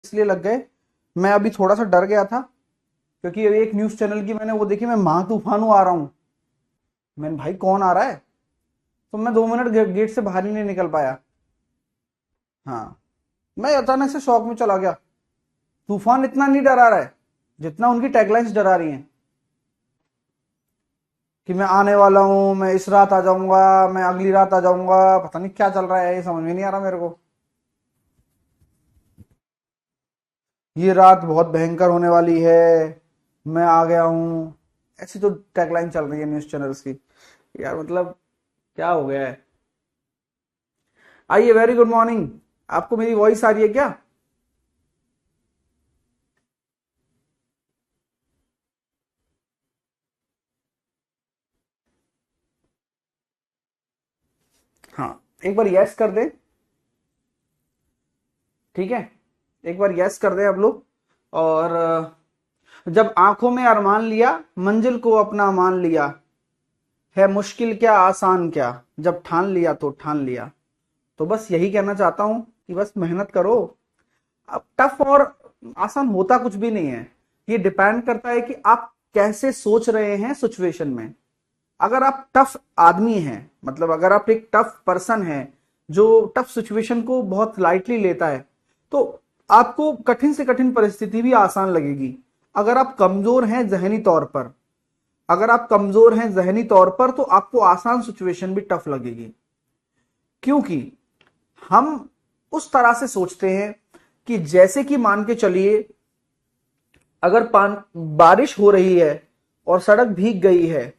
इसलिए लग गए, मैं अभी थोड़ा सा डर गया था क्योंकि अभी एक न्यूज चैनल की मैंने वो देखी, मैं महा तूफान आ रहा हूँ। मैंने भाई कौन आ रहा है, तो मैं 2 मिनट गेट से बाहर ही नहीं निकल पाया। हाँ, मैं अचानक से शॉक में चला गया। तूफान इतना नहीं डरा रहा है जितना उनकी टैगलाइंस डरा रही हैं कि मैं आने वाला हूं, मैं इस रात आ जाऊंगा, मैं अगली रात आ जाऊंगा। पता नहीं क्या चल रहा है, ये समझ में नहीं आ रहा मेरे को। ये रात बहुत भयंकर होने वाली है, मैं आ गया हूं। ऐसी तो टैगलाइन चल रही है न्यूज चैनल्स की। यार मतलब क्या हो गया है। आइए, वेरी गुड मॉर्निंग। आपको मेरी वॉइस आ रही है क्या? हाँ, एक बार यस कर दे। ठीक है, एक बार यस कर दे अब लोग। और जब आंखों में अरमान लिया, मंजिल को अपना मान लिया, है मुश्किल क्या आसान क्या, जब ठान लिया तो ठान लिया। तो बस यही कहना चाहता हूं कि बस मेहनत करो। अब टफ और आसान होता कुछ भी नहीं है, ये डिपेंड करता है कि आप कैसे सोच रहे हैं सिचुएशन में। अगर आप टफ आदमी हैं, मतलब अगर आप एक टफ पर्सन हैं जो टफ सिचुएशन को बहुत लाइटली लेता है, तो आपको कठिन से कठिन परिस्थिति भी आसान लगेगी। अगर आप कमजोर हैं जहनी तौर पर, अगर आप कमजोर हैं जहनी तौर पर, तो आपको आसान सिचुएशन भी टफ लगेगी। क्योंकि हम उस तरह से सोचते हैं कि जैसे कि मान के चलिए, अगर बारिश हो रही है और सड़क भीग गई है,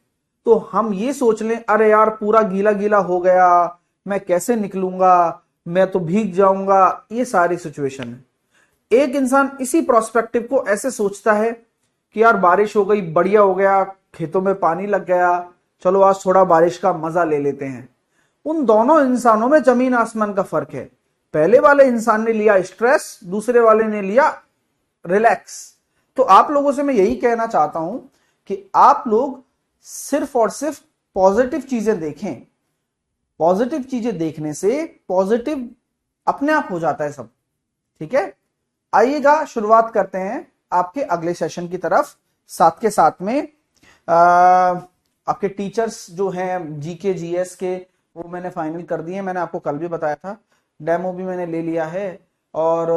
तो हम ये सोच लें अरे यार पूरा गीला गीला हो गया, मैं कैसे निकलूंगा, मैं तो भीग जाऊंगा। ये सारी सिचुएशन है। एक इंसान इसी प्रोस्पेक्टिव को ऐसे सोचता है कि यार बारिश हो गई, बढ़िया हो गया, खेतों में पानी लग गया, चलो आज थोड़ा बारिश का मजा ले लेते हैं। उन दोनों इंसानों में जमीन आसमान का फर्क है। पहले वाले इंसान ने लिया स्ट्रेस, दूसरे वाले ने लिया रिलैक्स। तो आप लोगों से मैं यही कहना चाहता हूं कि आप लोग सिर्फ और सिर्फ पॉजिटिव चीजें देखें। पॉजिटिव चीजें देखने से पॉजिटिव अपने आप हो जाता है सब। ठीक है, आइएगा शुरुआत करते हैं आपके अगले सेशन की तरफ। साथ के साथ में आपके टीचर्स जो हैं जीके जीएस के, वो मैंने फाइनल कर दिए। मैंने आपको कल भी बताया था, डेमो भी मैंने ले लिया है। और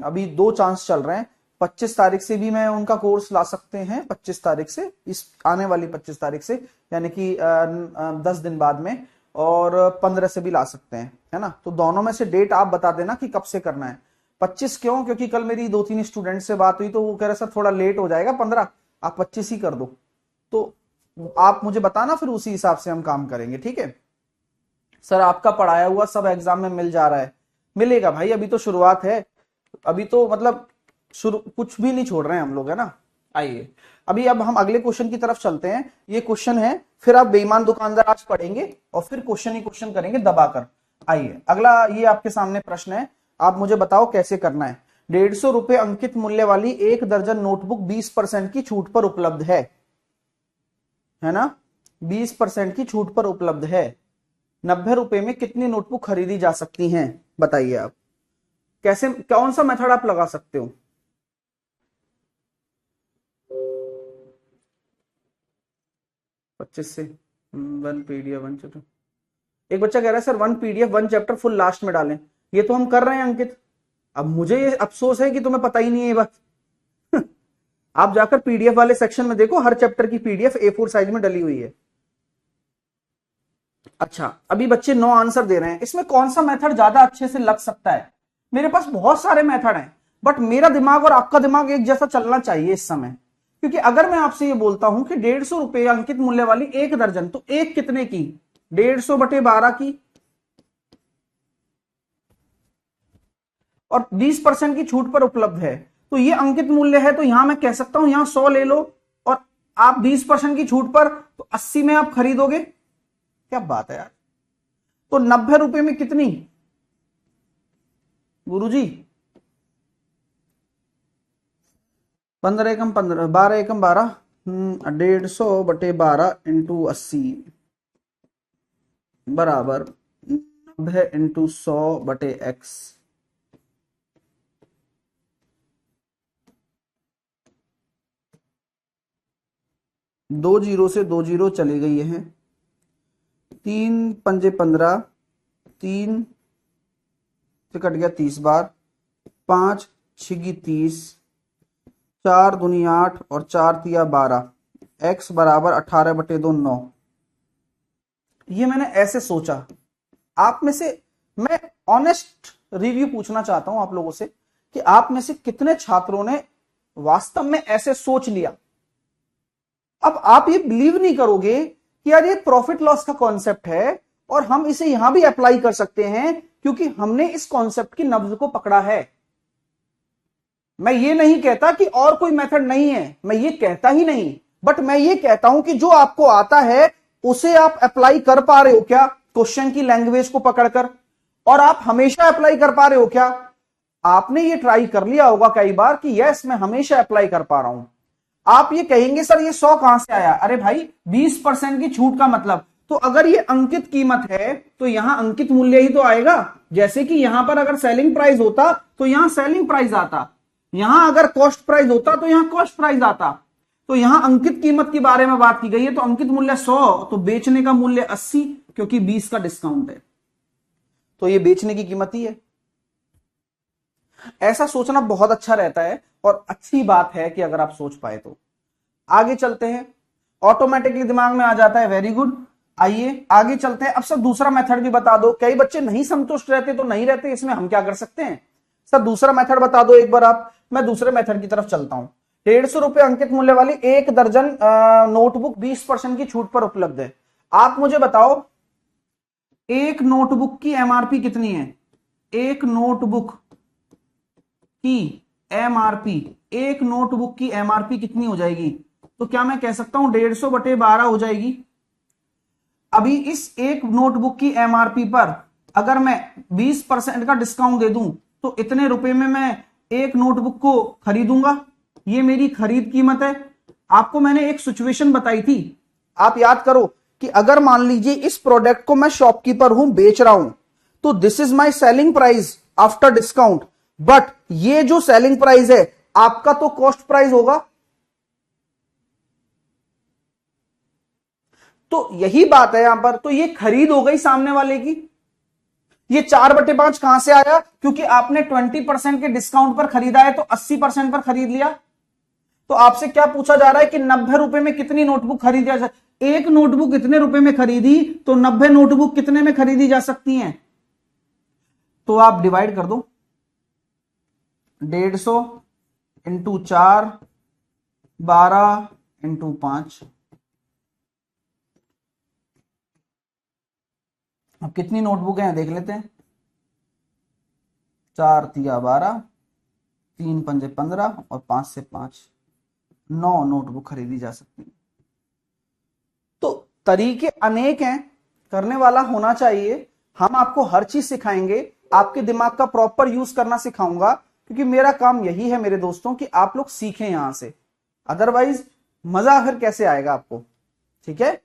अभी 2 चांस चल रहे हैं। 25 तारीख से भी मैं उनका कोर्स ला सकते हैं, 25 तारीख से, इस आने वाली 25 तारीख से, यानी कि 10 दिन बाद में। और 15 से भी ला सकते हैं, है ना। तो दोनों में से डेट आप बता देना कि कब से करना है। 25 क्यों? क्योंकि कल मेरी 2-3 स्टूडेंट से बात हुई तो वो कह रहे सर थोड़ा लेट हो जाएगा 15, आप 25 ही कर दो। तो आप मुझे बताना, फिर उसी हिसाब से हम काम करेंगे। ठीक है सर, आपका पढ़ाया हुआ सब एग्जाम में मिल जा रहा है। मिलेगा भाई, अभी तो शुरुआत है। अभी तो मतलब शुरू कुछ भी नहीं छोड़ रहे हैं हम लोग, है ना। आइए, अभी अब हम अगले क्वेश्चन की तरफ चलते हैं। ये क्वेश्चन है, फिर आप बेईमान दुकानदार आज पढ़ेंगे और फिर क्वेश्चन ही क्वेश्चन करेंगे दबाकर। आइए, अगला ये आपके सामने प्रश्न है, आप मुझे बताओ कैसे करना है। 150 रुपए अंकित मूल्य वाली 1 दर्जन नोटबुक 20% की छूट पर उपलब्ध है ना। 20% की छूट पर उपलब्ध है। 90 रुपए में कितनी नोटबुक खरीदी जा सकती हैं, बताइए आप। कैसे, कौन सा मेथड आप लगा सकते हो? 25 से 1 पीडीएफ 1 चैप्टर। एक बच्चा कह रहा है sir 1 PDF 1 chapter full last में डालें। ये तो हम कर रहे हैं अंकित। अब मुझे ये अफसोस है कि तुम्हें पता ही नहीं है ये बात। आप जाकर पीडीएफ वाले सेक्शन में देखो, हर चैप्टर की पीडीएफ A4 साइज में डली हुई है। अच्छा, अभी बच्चे 9 आंसर दे रहे हैं। इसमें कौन सा मेथड ज्यादा अच्छे से लग सकता है? मेरे पास बहुत सारे मेथड हैं, बट मेरा दिमाग और आपका दिमाग एक जैसा चलना चाहिए इस समय। क्योंकि अगर मैं आपसे ये बोलता हूं कि 150 रुपए अंकित मूल्य वाली 1 दर्जन, तो एक कितने की? 150/12 की। और 20% की छूट पर उपलब्ध है, तो ये अंकित मूल्य है। तो यहां मैं कह सकता हूं यहां 100 ले लो, और आप 20% की छूट पर तो 80 में आप खरीदोगे। क्या बात है यार। तो 90 रुपए में कितनी गुरुजी? 15 एकम 15, 12 एकम 12, 150/12 × 80 बराबर 90 × 100/x। दो जीरो से दो जीरो चले गई है, 3×15, 3 से कट गया 30 बार, 5×6 30, 4×2 8 और 4×3 12, x बराबर 18/2 9। ये मैंने ऐसे सोचा। आप में से मैं ऑनेस्ट रिव्यू पूछना चाहता हूं आप लोगों से कि आप में से कितने छात्रों ने वास्तव में ऐसे सोच लिया। अब आप ये बिलीव नहीं करोगे कि यार ये प्रॉफिट लॉस का कॉन्सेप्ट है और हम इसे यहां भी अप्लाई कर सकते हैं क्योंकि हमने इस कॉन्सेप्ट की नब्ज को पकड़ा है। मैं ये नहीं कहता कि और कोई मेथड नहीं है, मैं ये कहता ही नहीं, बट मैं ये कहता हूं कि जो आपको आता है उसे आप अप्लाई कर पा रहे हो क्या क्वेश्चन की लैंग्वेज को पकड़कर, और आप हमेशा अप्लाई कर पा रहे हो क्या। आपने ये ट्राई कर लिया होगा कई बार कि यस मैं हमेशा अप्लाई कर पा रहा हूं। आप ये कहेंगे सर ये 100 कहां से आया, अरे भाई 20% की छूट का मतलब, तो अगर ये अंकित कीमत है तो यहां अंकित मूल्य ही तो आएगा। जैसे कि यहां पर अगर सेलिंग प्राइस होता तो यहां सेलिंग प्राइस आता, यहां अगर कॉस्ट प्राइस होता तो यहां कॉस्ट प्राइस आता। तो यहां अंकित कीमत के बारे में बात की गई है, तो अंकित मूल्य 100 तो बेचने का मूल्य 80 क्योंकि 20 का डिस्काउंट है, तो ये बेचने की कीमत ही है। ऐसा सोचना बहुत अच्छा रहता है और अच्छी बात है कि अगर आप सोच पाए तो। आगे चलते हैं, ऑटोमेटिकली दिमाग में आ जाता है, वेरी गुड। आइए आगे चलते हैं। अब सर दूसरा मेथड भी बता दो। कई बच्चे नहीं संतुष्ट रहते तो नहीं रहते, इसमें हम क्या कर सकते हैं। सर दूसरा मेथड बता दो एक बार आप। मैं दूसरे मेथड की तरफ चलता हूं। 150 रुपए अंकित मूल्य वाली 1 दर्जन नोटबुक 20% की छूट पर उपलब्ध है। आप मुझे बताओ एक नोटबुक की एमआरपी कितनी है। एक नोटबुक की एमआरपी, एक नोटबुक की एमआरपी कितनी हो जाएगी, तो क्या मैं कह सकता हूं 150/12 हो जाएगी। अभी इस एक नोटबुक की एमआरपी पर अगर मैं 20% का डिस्काउंट दे दूं तो इतने रुपए में मैं एक नोटबुक को खरीदूंगा। ये मेरी खरीद कीमत है। आपको मैंने एक सिचुएशन बताई थी, आप याद करो कि अगर मान लीजिए इस प्रोडक्ट को मैं शॉपकीपर हूं, बेच रहा हूं, तो this is my selling price after discount, but ये जो सेलिंग प्राइस है आपका तो कॉस्ट प्राइस होगा। तो यही बात है यहां पर, तो ये खरीद हो गई सामने वाले की। ये 4/5 कहां से आया, क्योंकि आपने 20% के डिस्काउंट पर खरीदा है तो 80% पर खरीद लिया। तो आपसे क्या पूछा जा रहा है कि 90 रुपए में कितनी नोटबुक खरीदी जा सकती। एक नोटबुक इतने रुपए में खरीदी तो 90 नोटबुक कितने में खरीदी जा सकती हैं। तो आप डिवाइड कर दो, 150 इंटू 4, 12 इंटू 5। अब कितनी नोटबुक हैं देख लेते हैं। 4×3 12, 3×5 15 और 5 से 5 9 नोटबुक खरीदी जा सकती है। तो तरीके अनेक हैं, करने वाला होना चाहिए। हम आपको हर चीज सिखाएंगे, आपके दिमाग का प्रॉपर यूज करना सिखाऊंगा, क्योंकि मेरा काम यही है मेरे दोस्तों कि आप लोग सीखें यहां से, अदरवाइज मजा आखिर कैसे आएगा आपको। ठीक है,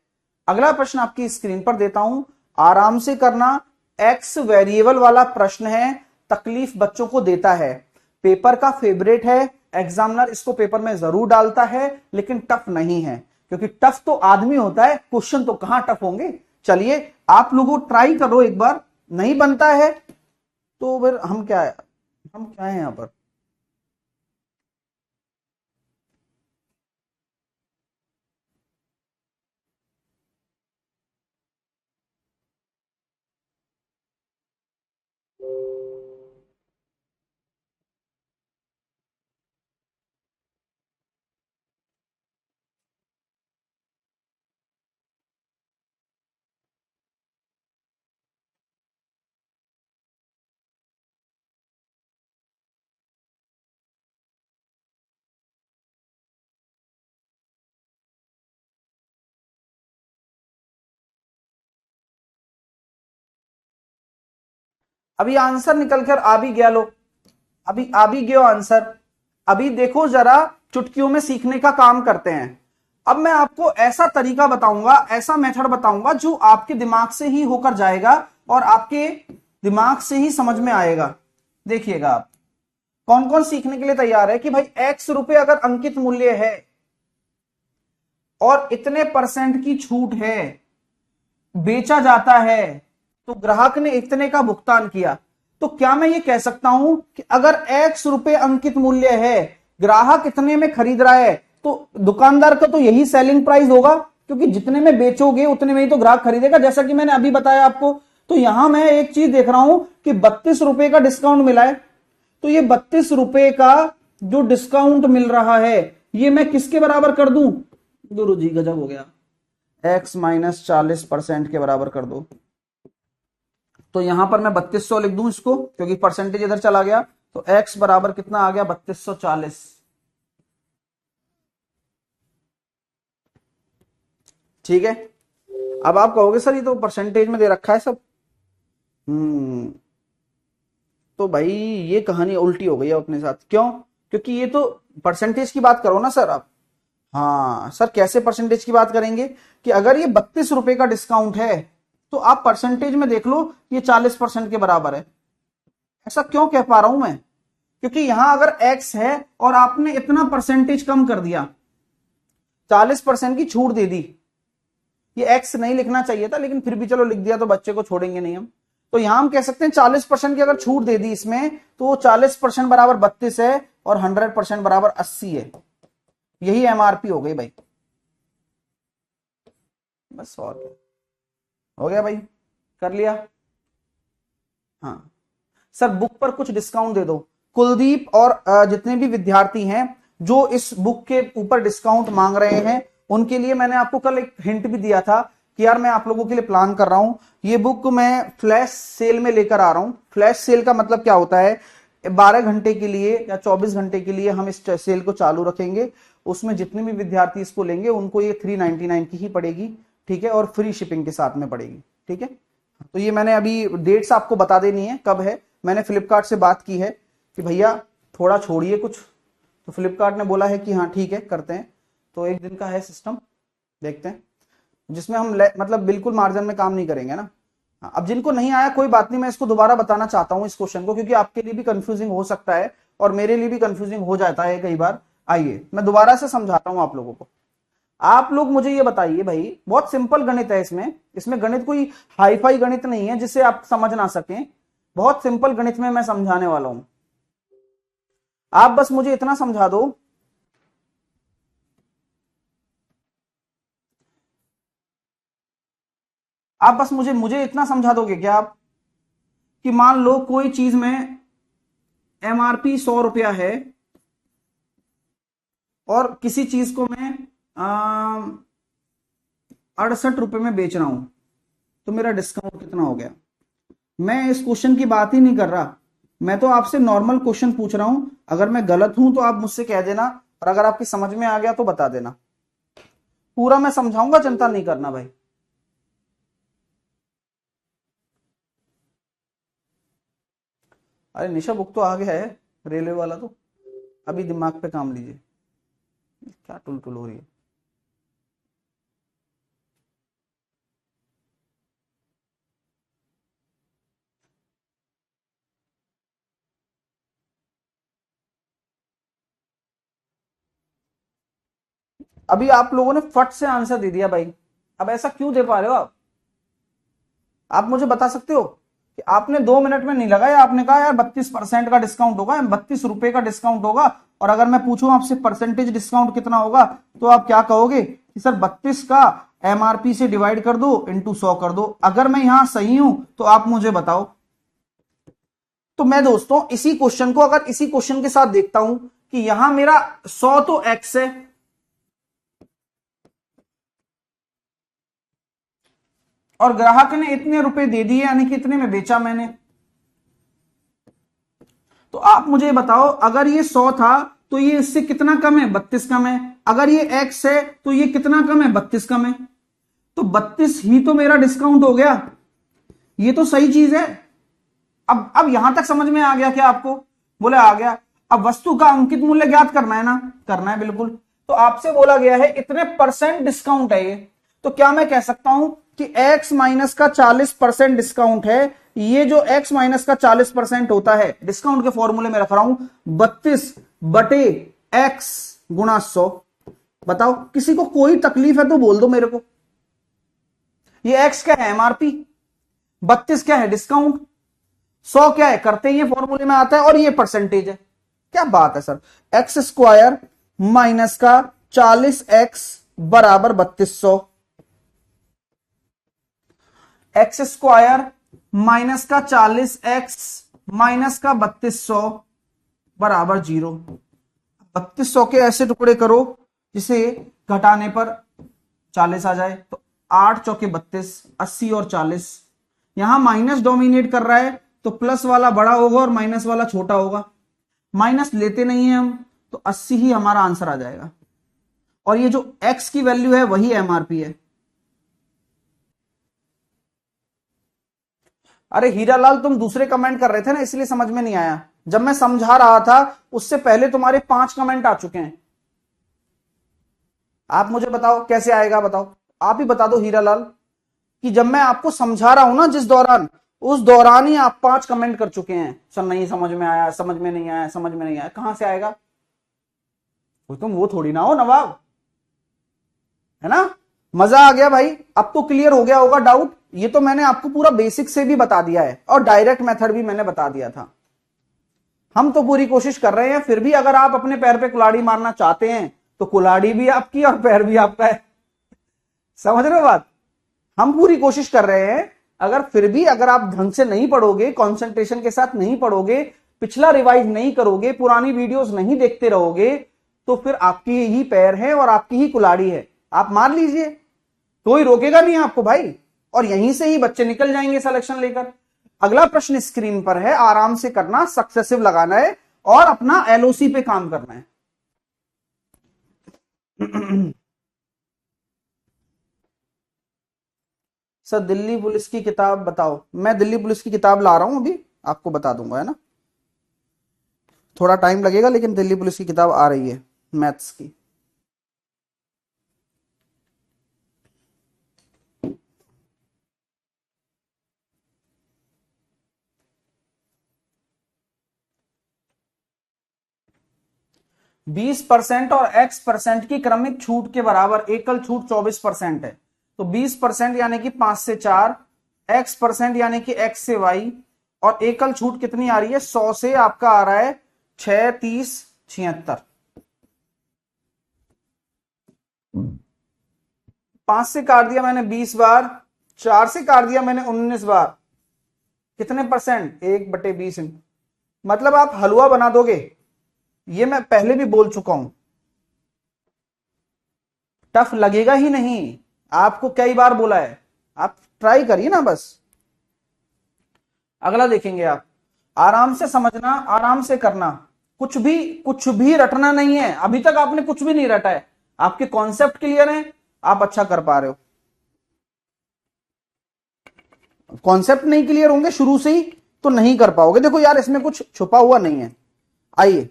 अगला प्रश्न आपकी स्क्रीन पर देता हूं, आराम से करना। एक्स वेरिएबल वाला प्रश्न है, तकलीफ बच्चों को देता है, पेपर का फेवरेट है, एग्जामिनर इसको पेपर में जरूर डालता है, लेकिन टफ नहीं है, क्योंकि टफ तो आदमी होता है, क्वेश्चन तो कहां टफ होंगे। चलिए आप लोगों ट्राई करो एक बार, नहीं बनता है तो फिर हम क्या है यहां पर। अभी आंसर निकल कर आ भी गया, लो अभी आ भी गया आंसर। अभी देखो जरा, चुटकियों में सीखने का काम करते हैं। अब मैं आपको ऐसा तरीका बताऊंगा, ऐसा मेथड बताऊंगा जो आपके दिमाग से ही होकर जाएगा और आपके दिमाग से ही समझ में आएगा। देखिएगा आप कौन कौन सीखने के लिए तैयार है कि भाई x रुपए अगर अंकित मूल्य है, और इतने परसेंट की छूट है, बेचा जाता है, तो ग्राहक ने इतने का भुगतान किया, तो क्या मैं ये कह सकता हूं कि अगर x रुपए अंकित मूल्य है, ग्राहक इतने में खरीद रहा है, तो दुकानदार का तो यही सेलिंग प्राइस होगा, क्योंकि जितने में बेचोगे उतने में ही तो ग्राहक खरीदेगा, जैसा कि मैंने अभी बताया आपको। तो यहां मैं एक चीज देख रहा हूं कि 32 रुपए का डिस्काउंट मिला है, तो ये 32 रुपए का जो डिस्काउंट मिल रहा है, ये मैं किसके बराबर कर दूं? गुरु जी गजब हो गया, x माइनस 40% के बराबर कर दो। तो यहां पर मैं 3200 लिख दूं इसको, क्योंकि परसेंटेज इधर चला गया, तो x बराबर कितना आ गया? 3240। ठीक है। अब आप कहोगे सर ये तो परसेंटेज में दे रखा है सब। तो भाई ये कहानी उल्टी हो गई है अपने साथ। क्यों? क्योंकि ये तो परसेंटेज की बात करो ना सर आप। हाँ सर, कैसे परसेंटेज की बात करेंगे कि अगर ये 32 रुपए का डिस्काउंट है, तो आप परसेंटेज में देख लो ये 40% के बराबर है। ऐसा क्यों कह पा रहा हूं मैं? क्योंकि यहां अगर x है और आपने इतना परसेंटेज कम कर दिया, 40% की छूट दे दी, ये x नहीं लिखना चाहिए था, लेकिन फिर भी चलो लिख दिया, तो बच्चे को छोड़ेंगे नहीं हम। तो यहां हम कह सकते हैं 40% की अगर छूट दे दी इसमें, तो 40% बराबर 32 है और 100% बराबर 80 है। यही एमआरपी हो गई भाई। बस और क्या हो गया भाई, कर लिया। हाँ सर, बुक पर कुछ डिस्काउंट दे दो। कुलदीप और जितने भी विद्यार्थी हैं जो इस बुक के ऊपर डिस्काउंट मांग रहे हैं, उनके लिए मैंने आपको कल एक हिंट भी दिया था कि यार मैं आप लोगों के लिए प्लान कर रहा हूं, ये बुक मैं फ्लैश सेल में लेकर आ रहा हूं। फ्लैश सेल का मतलब क्या होता है? 12 घंटे के लिए या 24 घंटे के लिए हम इस सेल को चालू रखेंगे। उसमें जितने भी विद्यार्थी इसको लेंगे उनको ये 399 की ही पड़ेगी, ठीक है, और फ्री शिपिंग के साथ में पड़ेगी, ठीक है। तो ये मैंने अभी डेट्स आपको बता देनी है कब है। मैंने फ्लिपकार्ट से बात की है कि भैया थोड़ा छोड़िए कुछ, तो फ्लिपकार्ट ने बोला है कि हाँ ठीक है करते हैं। तो एक दिन का है सिस्टम, देखते हैं, जिसमें हम मतलब बिल्कुल मार्जिन में काम नहीं करेंगे ना। अब जिनको नहीं आया कोई बात नहीं, मैं इसको दोबारा बताना चाहता हूं इस क्वेश्चन को, क्योंकि आपके लिए भी कंफ्यूजिंग हो सकता है और मेरे लिए भी कंफ्यूजिंग हो जाता है कई बार। आइए मैं दोबारा से समझाता हूं आप लोगों को। आप लोग मुझे ये बताइए भाई, बहुत सिंपल गणित है इसमें। इसमें गणित कोई हाई फाई गणित नहीं है जिसे आप समझ ना सकें। बहुत सिंपल गणित में मैं समझाने वाला हूं। आप बस मुझे इतना समझा दो, आप बस मुझे मुझे इतना समझा दोगे क्या आप, कि मान लो कोई चीज में एमआरपी 100 रुपया है और किसी चीज को मैं 68 रुपए में बेच रहा हूं, तो मेरा डिस्काउंट कितना हो गया? मैं इस क्वेश्चन की बात ही नहीं कर रहा, मैं तो आपसे नॉर्मल क्वेश्चन पूछ रहा हूं। अगर मैं गलत हूं तो आप मुझसे कह देना, और अगर आपकी समझ में आ गया तो बता देना। पूरा मैं समझाऊंगा, चिंता नहीं करना भाई। अरे निशा, बुक तो आ गया है रेलवे वाला, तो अभी दिमाग पे काम लीजिए। क्या टुलटुल हो रही है? अभी आप लोगों ने फट से आंसर दे दिया भाई। अब ऐसा क्यों दे पा रहे हो आप मुझे बता सकते हो कि आपने 2 मिनट में नहीं लगाया, आपने कहा यार 32% का डिस्काउंट होगा, 32 रुपए का डिस्काउंट होगा। और अगर मैं पूछूं आपसे परसेंटेज डिस्काउंट कितना होगा, तो आप क्या कहोगे कि सर 32 का एमआरपी से डिवाइड कर दो, इंटू 100 कर दो। अगर मैं यहां सही हूं तो आप मुझे बताओ। तो मैं दोस्तों इसी क्वेश्चन को अगर इसी क्वेश्चन के साथ देखता हूं कि यहां मेरा 100 तो एक्स है, और ग्राहक ने इतने रुपए दे दिए, यानी कि इतने में बेचा मैंने। तो आप मुझे बताओ, अगर ये 100 था तो ये इससे कितना कम है? 32 कम है। अगर ये x है तो ये कितना कम है? 32 कम है। तो 32 ही तो मेरा डिस्काउंट हो गया। ये तो सही चीज है। अब यहां तक समझ में आ गया क्या आपको? बोले आ गया। अब वस्तु का अंकित मूल्य ज्ञात करना है ना? करना है बिल्कुल। तो आपसे बोला गया है इतने परसेंट डिस्काउंट है ये, तो क्या मैं कह सकता हूं कि x माइनस का 40% डिस्काउंट है। ये जो x माइनस का 40% होता है, डिस्काउंट के फॉर्मूले में रख रहा हूं 32 बटे x गुणा 100। बताओ, किसी को कोई तकलीफ है तो बोल दो मेरे को। ये एक्स क्या है? एमआरपी। 32 क्या है? डिस्काउंट। 100 क्या है? करते ही फॉर्मूले में आता है, और ये परसेंटेज है। क्या बात है सर। एक्स स्क्वायर माइनस का 40x बराबर 3200। एक्स स्क्वायर माइनस का 40x माइनस का 3200 बराबर 0। 3200 के ऐसे टुकड़े करो जिसे घटाने पर 40 आ जाए, तो 8 चौके 32, 80 और 40। यहां माइनस डोमिनेट कर रहा है तो प्लस वाला बड़ा होगा और माइनस वाला छोटा होगा। माइनस लेते नहीं है हम, तो 80 ही हमारा आंसर आ जाएगा। और ये जो x की वैल्यू है वही एमआरपी है। अरे हीरालाल, तुम दूसरे कमेंट कर रहे थे ना, इसलिए समझ में नहीं आया। जब मैं समझा रहा था उससे पहले तुम्हारे 5 कमेंट आ चुके हैं। आप मुझे बताओ कैसे आएगा, बताओ। आप ही बता दो हीरालाल कि जब मैं आपको समझा रहा हूं ना जिस दौरान, उस दौरान ही आप 5 कमेंट कर चुके हैं, सर नहीं समझ में आया, समझ में नहीं आया, समझ में नहीं आया। कहां से आएगा? तुम वो थोड़ी ना हो नवाब, है ना। मजा आ गया भाई। अब तो क्लियर हो गया होगा डाउट। ये तो मैंने आपको पूरा बेसिक से भी बता दिया है और डायरेक्ट मेथड भी मैंने बता दिया था। हम तो पूरी कोशिश कर रहे हैं, फिर भी अगर आप अपने पैर पे कुल्हाड़ी मारना चाहते हैं तो कुल्हाड़ी भी आपकी और पैर भी आपका है। समझ रहे हो बात? हम पूरी कोशिश कर रहे हैं। अगर फिर भी अगर आप ढंग से नहीं पढ़ोगे, कंसंट्रेशन के साथ नहीं पढ़ोगे, पिछला रिवाइज नहीं करोगे, पुरानी वीडियोस नहीं देखते रहोगे, तो फिर आपकी ही पैर है और आपकी ही कुल्हाड़ी है। आप मार लीजिए, कोई रोकेगा नहीं आपको भाई। और यहीं से ही बच्चे निकल जाएंगे सिलेक्शन लेकर। अगला प्रश्न स्क्रीन पर है, आराम से करना, सक्सेसिव लगाना है और अपना एलओसी पे काम करना है। सर दिल्ली पुलिस की किताब बताओ। मैं दिल्ली पुलिस की किताब ला रहा हूं, अभी आपको बता दूंगा, है ना। थोड़ा टाइम लगेगा लेकिन दिल्ली पुलिस की किताब आ रही है मैथ्स की। बीस परसेंट और x% की क्रमिक छूट के बराबर एकल छूट 24% है। तो 20% यानी कि 5 से 4, x% यानी कि x से y, और एकल छूट कितनी आ रही है? 100 से आपका आ रहा है 6, 30, 76। 5 से काट दिया मैंने 20 बार, 4 से काट दिया मैंने 19 बार। कितने परसेंट? 1/20। मतलब आप हलवा बना दोगे, ये मैं पहले भी बोल चुका हूं। टफ लगेगा ही नहीं, आपको कई बार बोला है। आप ट्राई करिए ना बस। अगला देखेंगे आप। आराम से समझना, आराम से करना, कुछ भी रटना नहीं है। अभी तक आपने कुछ भी नहीं रटा है, आपके कॉन्सेप्ट क्लियर है, आप अच्छा कर पा रहे हो। कॉन्सेप्ट नहीं क्लियर होंगे शुरू से ही तो नहीं कर पाओगे। देखो यार, इसमें कुछ छुपा हुआ नहीं है। आइए,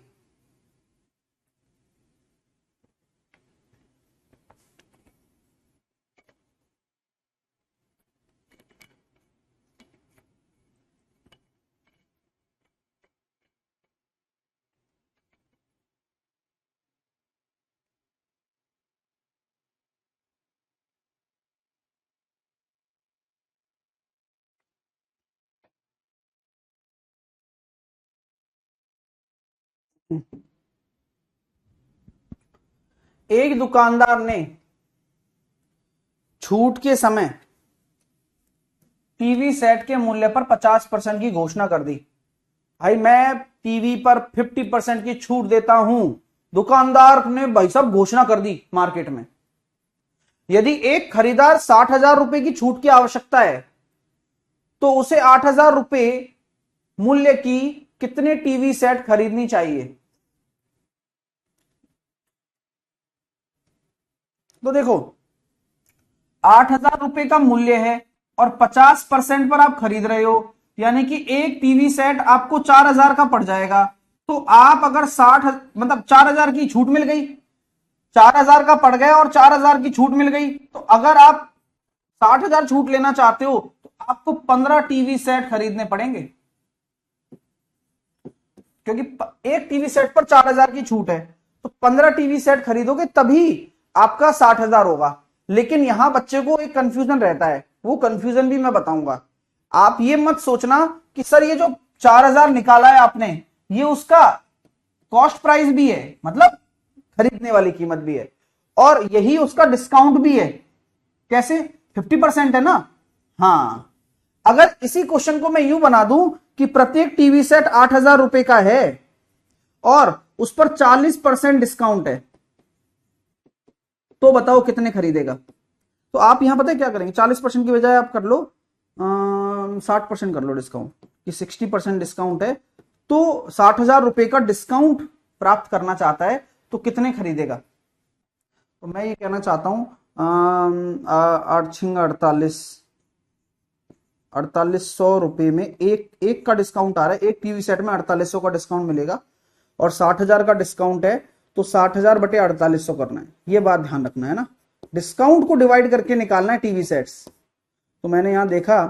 एक दुकानदार ने छूट के समय टीवी सेट के मूल्य पर 50% की घोषणा कर दी। भाई मैं टीवी पर 50% की छूट देता हूं, दुकानदार ने भाई साहब घोषणा कर दी मार्केट में। यदि एक खरीदार 60,000 रुपए की छूट की आवश्यकता है तो उसे 8,000 रुपए मूल्य की कितने टीवी सेट खरीदनी चाहिए? तो देखो, 8,000 रुपए का मूल्य है और 50% पर आप खरीद रहे हो, यानी कि एक टीवी सेट आपको 4,000 का पड़ जाएगा। तो आप अगर 60 मतलब 4,000 की छूट मिल गई, 4,000 का पड़ गया और 4,000 की छूट मिल गई, तो अगर आप 60,000 छूट लेना चाहते हो तो आपको 15 टीवी सेट खरीदने पड़ेंगे, क्योंकि एक टीवी सेट पर 4,000 की छूट है। तो 15 टीवी सेट खरीदोगे तभी आपका 60,000 होगा। लेकिन यहां बच्चे को एक कंफ्यूजन रहता है, वो कंफ्यूजन भी मैं बताऊंगा। आप ये मत सोचना कि सर ये जो 4,000 निकाला है आपने, ये उसका कॉस्ट प्राइस भी है, मतलब खरीदने वाली कीमत भी है, और यही उसका डिस्काउंट भी है। कैसे? 50% है ना। हाँ, अगर इसी क्वेश्चन को मैं यूं बना दूं कि प्रत्येक टीवी सेट 8,000 रुपए का है और उस पर 40% डिस्काउंट है, तो बताओ कितने खरीदेगा? तो आप यहां पता है क्या करेंगे, 40% की बजाय आप कर लो 60% कर लो डिस्काउंट, कि 60% डिस्काउंट है, तो 60,000 रुपए का डिस्काउंट प्राप्त करना चाहता है, तो कितने खरीदेगा? तो मैं ये कहना चाहता हूं 8×48 4800 रुपए में एक एक का डिस्काउंट आ रहा है, एक टीवी सेट में 4800 का डिस्काउंट मिलेगा, और 60,000 का डिस्काउंट है, तो 60,000 बटे 4800 करना है, ये बात ध्यान रखना है ना। डिस्काउंट को डिवाइड करके निकालना है टीवी सेट्स। तो मैंने यहां देखा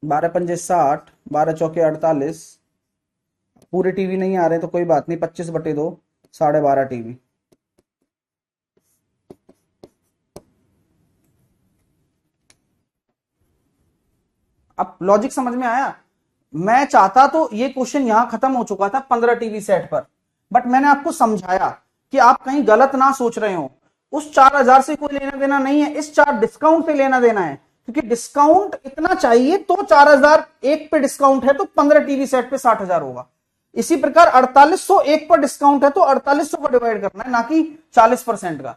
12×5 = 60, 12×4 = 48, पूरे टीवी नहीं आ रहे तो कोई बात नहीं, 25/2 12.5 टीवी। अब लॉजिक समझ में आया? मैं चाहता तो ये क्वेश्चन यहां खत्म हो चुका था 15 टीवी सेट पर, बट मैंने आपको समझाया कि आप कहीं गलत ना सोच रहे हो। उस 4,000 से कोई लेना देना नहीं है, इस 4 डिस्काउंट से लेना देना है, क्योंकि डिस्काउंट इतना चाहिए तो 4,000 एक पे डिस्काउंट है तो 15 टीवी सेट पे 60,000 होगा। इसी प्रकार 4800 एक पर डिस्काउंट है तो 4800 को डिवाइड करना है, ना कि 40% का।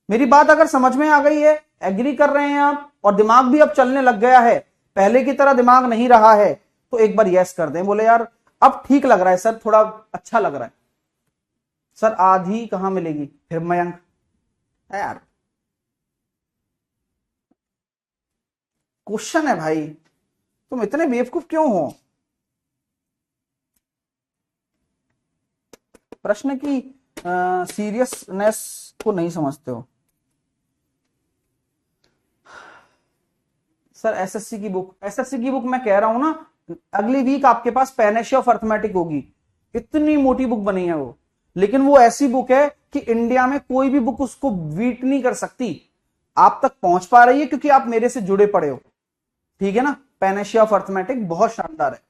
मेरी बात अगर समझ में आ गई है, एग्री कर रहे हैं आप, और दिमाग भी अब चलने लग गया है, पहले की तरह दिमाग नहीं रहा है, तो एक बार यस कर दें। बोले यार अब ठीक लग रहा है सर, थोड़ा अच्छा लग रहा है। सर आधी कहां मिलेगी फिर मयंक? है यार, क्वेश्चन है भाई, तुम इतने बेवकूफ क्यों हो? प्रश्न की सीरियसनेस को नहीं समझते हो। सर एसएससी की बुक मैं कह रहा हूं ना, अगली वीक आपके पास पैनेशिया ऑफ अर्थमेटिक होगी, इतनी मोटी बुक बनी है वो, लेकिन वो ऐसी बुक है कि इंडिया में कोई भी बुक उसको बीट नहीं कर सकती। आप तक पहुंच पा रही है क्योंकि आप मेरे से जुड़े पड़े हो, ठीक है ना। पैनेशिया ऑफ अर्थमेटिक बहुत शानदार है,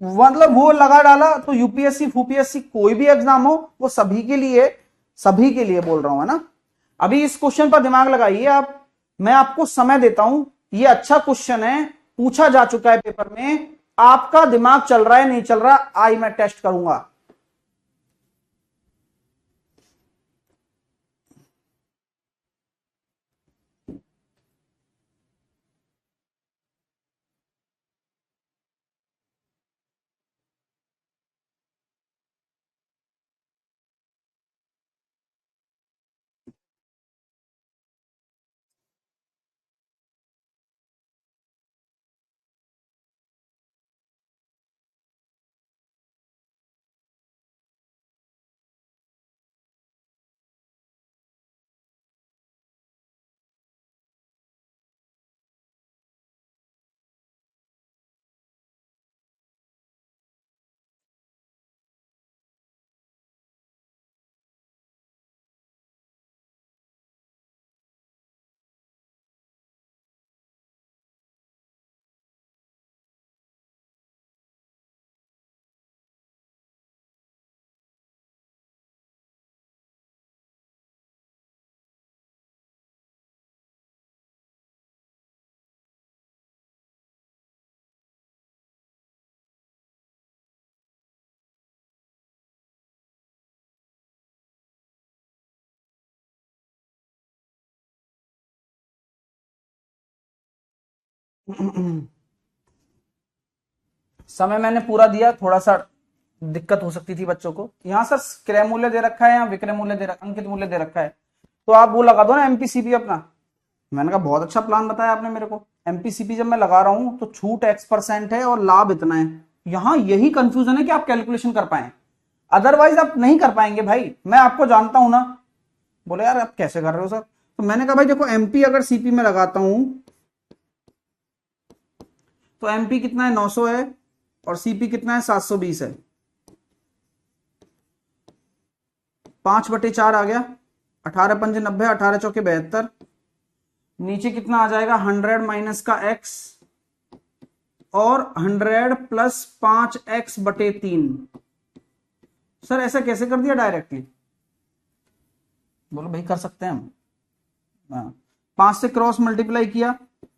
मतलब वो लगा डाला तो यूपीएससी फूपीएससी कोई भी एग्जाम हो वो सभी के लिए बोल रहा हूं, है ना। अभी इस क्वेश्चन पर दिमाग लगाइए आप, मैं आपको समय देता हूं, ये अच्छा क्वेश्चन है, पूछा जा चुका है पेपर में, आपका दिमाग चल रहा है नहीं चल रहा, आई मैं टेस्ट करूंगा। समय मैंने पूरा दिया, थोड़ा सा दिक्कत हो सकती थी बच्चों को। यहां सर क्रय मूल्य दे रखा है, यहाँ विक्रय मूल्य दे रखा, अंकित मूल्य दे रखा है, तो आप वो लगा दो ना एमपीसीपी अपना। मैंने कहा बहुत अच्छा प्लान बताया आपने मेरे को। एमपीसीपी जब मैं लगा रहा हूं तो छूट X% है और लाभ इतना है। यहां यही कंफ्यूजन है कि आप कैलकुलेशन कर पाए, अदरवाइज आप नहीं कर पाएंगे भाई, मैं आपको जानता हूं ना। बोले यार आप कैसे कर रहे हो सर? तो मैंने कहा भाई देखो, एमपी अगर सीपी में लगाता हूं तो एमपी कितना है 900 है, और सीपी कितना है 720 है। 5/4 आ गया, 18 पंजे 90, 18 चौके 72। नीचे कितना आ जाएगा, 100 माइनस का x और 100 प्लस 5x/3। सर ऐसा कैसे कर दिया डायरेक्टली? बोलो भाई कर सकते हैं हम। 5 से क्रॉस मल्टीप्लाई किया,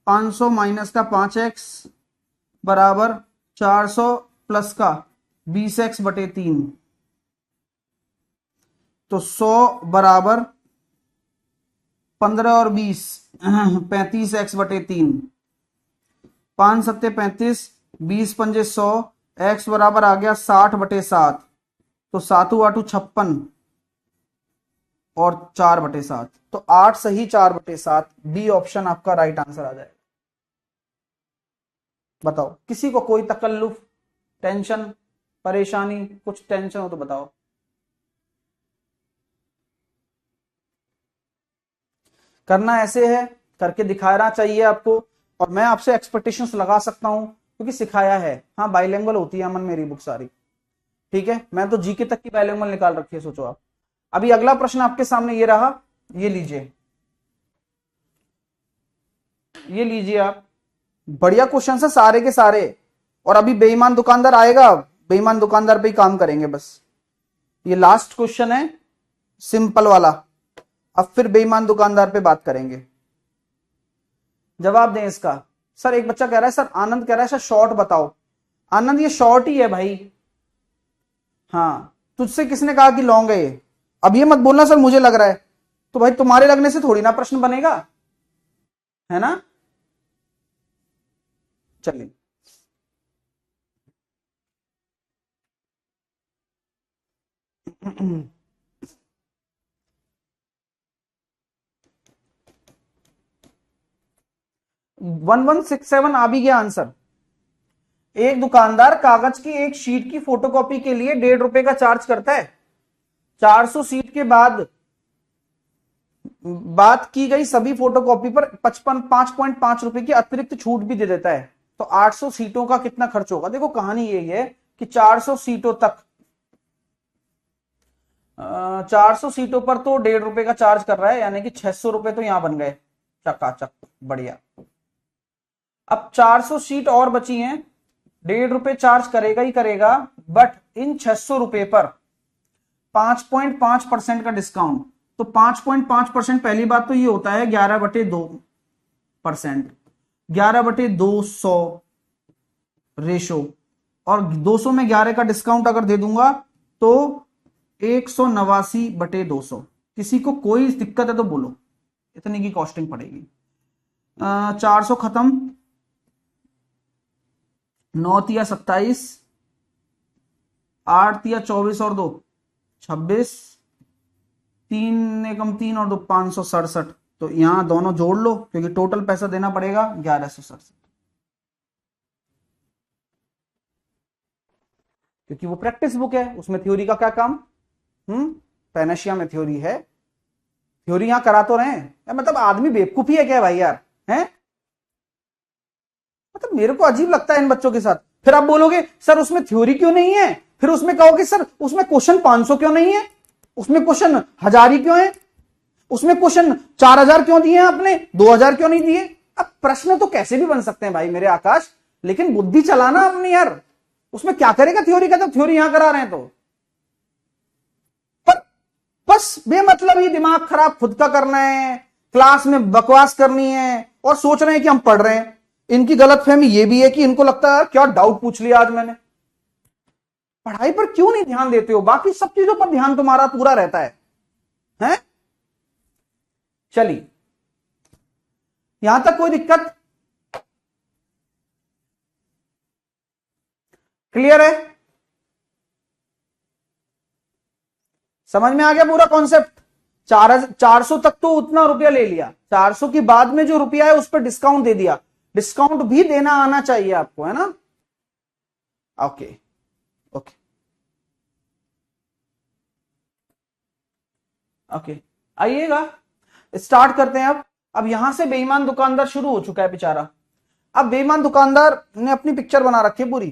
500 माइनस का 5x बराबर 400 प्लस का 20x/3। तो 100 बराबर 15 और 20 35x/3। 5 सत्ते 35, 20 पंजे 100, x बराबर आ गया 60/7। तो 7 8 56 और 4/7। तो 8 सही 4/7, बी ऑप्शन आपका राइट आंसर आ जाएगा। बताओ, किसी को कोई तकल्लुफ, टेंशन, परेशानी, कुछ टेंशन हो तो बताओ। करना ऐसे है, करके दिखाना चाहिए आपको, और मैं आपसे एक्सपेक्टेशंस लगा सकता हूं क्योंकि सिखाया है। हाँ बाइलिंगुअल होती है अमन मेरी बुक सारी, ठीक है, मैं तो जीके तक की बाइलिंगुअल निकाल रखी है, सोचो आप। अभी अगला प्रश्न आपके सामने ये रहा, ये लीजिए, ये लीजिए आप, बढ़िया क्वेश्चन है सारे के सारे। और अभी बेईमान दुकानदार आएगा, बेईमान दुकानदार पे ही काम करेंगे बस। ये लास्ट क्वेश्चन है सिंपल वाला, अब फिर बेईमान दुकानदार पे बात करेंगे। जवाब दें इसका। सर एक बच्चा कह रहा है, सर आनंद कह रहा है सर शॉर्ट बताओ। आनंद ये शॉर्ट ही है भाई। हाँ तुझसे किसने कहा कि लॉन्ग है ये? अब ये मत बोलना सर मुझे लग रहा है, तो भाई तुम्हारे लगने से थोड़ी ना प्रश्न बनेगा, है ना। चलिए 1167 आ भी गया आंसर। एक दुकानदार कागज की एक शीट की फोटोकॉपी के लिए 1.5 रुपए का चार्ज करता है। 400 शीट के बाद बात की गई सभी फोटोकॉपी पर 5.5 रुपए की अतिरिक्त छूट भी दे देता है। तो 800 सीटों का कितना खर्च होगा? देखो कहानी यही है कि 400 सीटों तक 400 सीटों पर तो 1.5 रुपए का चार्ज कर रहा है, यानी कि 600 रुपए तो यहां बन गए, चकाचक बढ़िया। अब 400 सीट और बची हैं, 1.5 रुपए चार्ज करेगा ही करेगा, बट इन 600 रुपए पर 5.5% का डिस्काउंट। तो 5.5% पहली बात तो ये होता है 11/2%, 11/200 रेशो, और 200 में 11 का डिस्काउंट अगर दे दूंगा तो 189/200। किसी को कोई दिक्कत है तो बोलो, इतने की कॉस्टिंग पड़ेगी। 400 खत्म, 9 तिया 27, 8 तिया 24 और 2 26, 3 एकम 3 और 2 567। तो यहां दोनों जोड़ लो क्योंकि टोटल पैसा देना पड़ेगा 1167, क्योंकि वो प्रैक्टिस बुक है, उसमें थ्योरी का क्या काम। पैनाशिया में थ्योरी है, थ्योरी यहां करा तो रहे हैं। मतलब आदमी बेवकूफी है क्या भाई यार, हैं? मतलब मेरे को अजीब लगता है इन बच्चों के साथ। फिर आप बोलोगे सर उसमें थ्योरी क्यों नहीं है, फिर उसमें कहोगे सर उसमें क्वेश्चन 500 क्यों नहीं है, उसमें क्वेश्चन 1000 ही क्यों है, उसमें क्वेश्चन 4000 क्यों दिए हैं आपने, 2000 क्यों नहीं दिए। अब प्रश्न तो कैसे भी बन सकते हैं भाई मेरे आकाश, लेकिन बुद्धि चलाना अपनी यार। उसमें क्या करेगा थ्योरी का, जब थ्योरी यहां करा रहे हैं तो। पर बस बेमतलब ही दिमाग खराब खुद का करना है, क्लास में बकवास करनी है, और सोच रहे हैं कि हम पढ़ रहे हैं। इनकी गलतफहमी ये भी है कि इनको लगता है क्या डाउट पूछ लिया आज मैंने। पढ़ाई पर क्यों नहीं ध्यान देते हो, बाकी सब चीजों पर ध्यान तुम्हारा पूरा रहता है, हैं? चलिए यहां तक कोई दिक्कत? क्लियर है? समझ में आ गया पूरा कॉन्सेप्ट? 400 तक तो उतना रुपया ले लिया, 400 के बाद में जो रुपया है उस पर डिस्काउंट दे दिया। डिस्काउंट भी देना आना चाहिए आपको, है ना। ओके ओके ओके, आइएगा स्टार्ट करते हैं अब यहां से बेईमान दुकानदार शुरू हो चुका है बेचारा। अब बेईमान दुकानदार ने अपनी पिक्चर बना रखी है पूरी।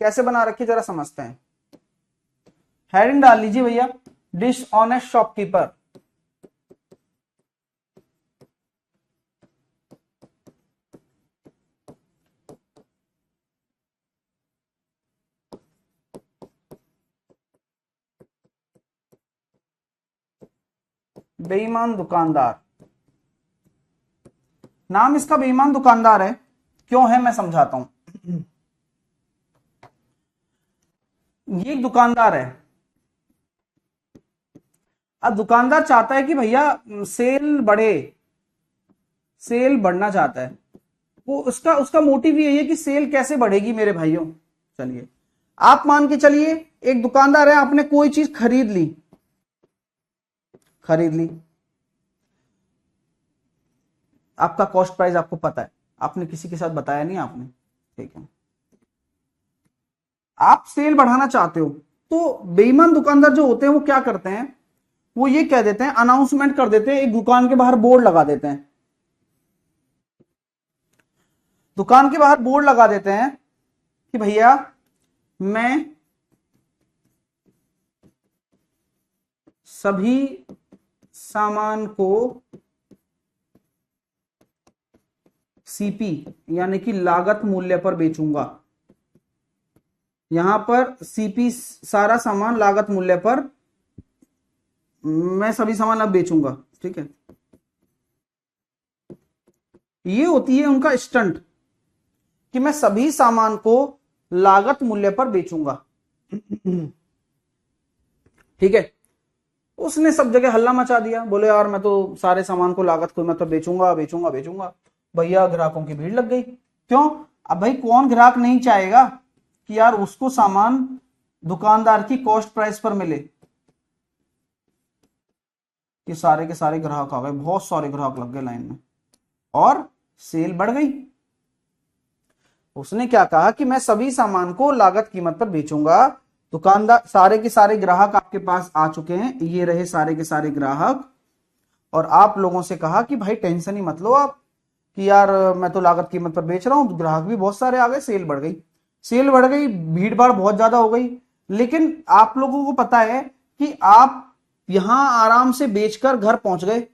कैसे बना रखी जरा समझते हैं। हेडिंग डाल लीजिए भैया, डिसऑनेस्ट शॉपकीपर, बेईमान दुकानदार। नाम इसका बेईमान दुकानदार है, क्यों है मैं समझाता हूं। ये एक दुकानदार है। अब दुकानदार चाहता है कि भैया सेल बढ़े, सेल बढ़ना चाहता है। वो उसका उसका मोटिव यही है कि सेल कैसे बढ़ेगी मेरे भाइयों। चलिए आप मान के चलिए, एक दुकानदार है, आपने कोई चीज खरीद ली, आपका कॉस्ट प्राइस आपको पता है, आपने किसी के साथ बताया नहीं आपने, ठीक है, आप सेल बढ़ाना चाहते हो। तो बेईमान दुकानदार जो होते हैं वो क्या करते हैं, वो ये कह देते हैं, अनाउंसमेंट कर देते हैं, एक दुकान के बाहर बोर्ड लगा देते हैं, दुकान के बाहर बोर्ड लगा देते हैं कि भैया मैं सभी सामान को सीपी यानी कि लागत मूल्य पर बेचूंगा। यहां पर सीपी सारा सामान लागत मूल्य पर, मैं सभी सामान अब बेचूंगा, ठीक है। ये होती है उनका स्टंट कि मैं सभी सामान को लागत मूल्य पर बेचूंगा, ठीक है। उसने सब जगह हल्ला मचा दिया, बोले यार मैं तो सारे सामान को लागत कीमत पर बेचूंगा बेचूंगा बेचूंगा। भैया ग्राहकों की भीड़ लग गई। क्यों? अब भाई कौन ग्राहक नहीं चाहेगा कि यार उसको सामान दुकानदार की कॉस्ट प्राइस पर मिले। कि सारे के सारे ग्राहक आ गए, बहुत सारे ग्राहक लग गए लाइन में और सेल बढ़ गई। उसने क्या कहा कि मैं सभी सामान को लागत कीमत पर बेचूंगा। दुकानदार, सारे के सारे ग्राहक आपके पास आ चुके हैं, ये रहे सारे के सारे ग्राहक, और आप लोगों से कहा कि भाई टेंशन ही मत लो आप कि यार मैं तो लागत कीमत पर बेच रहा हूं। ग्राहक भी बहुत सारे आ गए, सेल बढ़ गई, सेल बढ़ गई, भीड़ भाड़ बहुत ज्यादा हो गई। लेकिन आप लोगों को पता है कि आप यहां आराम से बेचकर घर पहुंच गए।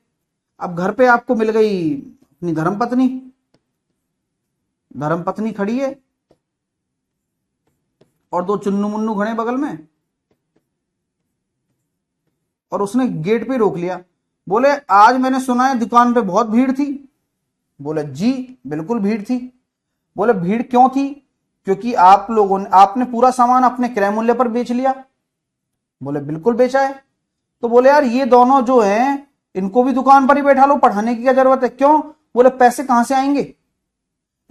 अब घर पे आपको मिल गई अपनी धर्मपत्नी, धर्मपत्नी खड़ी है और दो चुन्नू मुन्नू खड़े बगल में, और उसने गेट पे रोक लिया। बोले आज मैंने सुना है दुकान पे बहुत भीड़ थी। बोले जी बिल्कुल भीड़ थी। बोले भीड़ क्यों थी? क्योंकि आप लोगों ने, आपने पूरा सामान अपने क्रय मूल्य पर बेच लिया। बोले बिल्कुल बेचा है। तो बोले यार ये दोनों जो हैं इनको भी दुकान पर ही बैठा लो, पढ़ाने की क्या जरूरत है? क्यों? बोले पैसे कहां से आएंगे,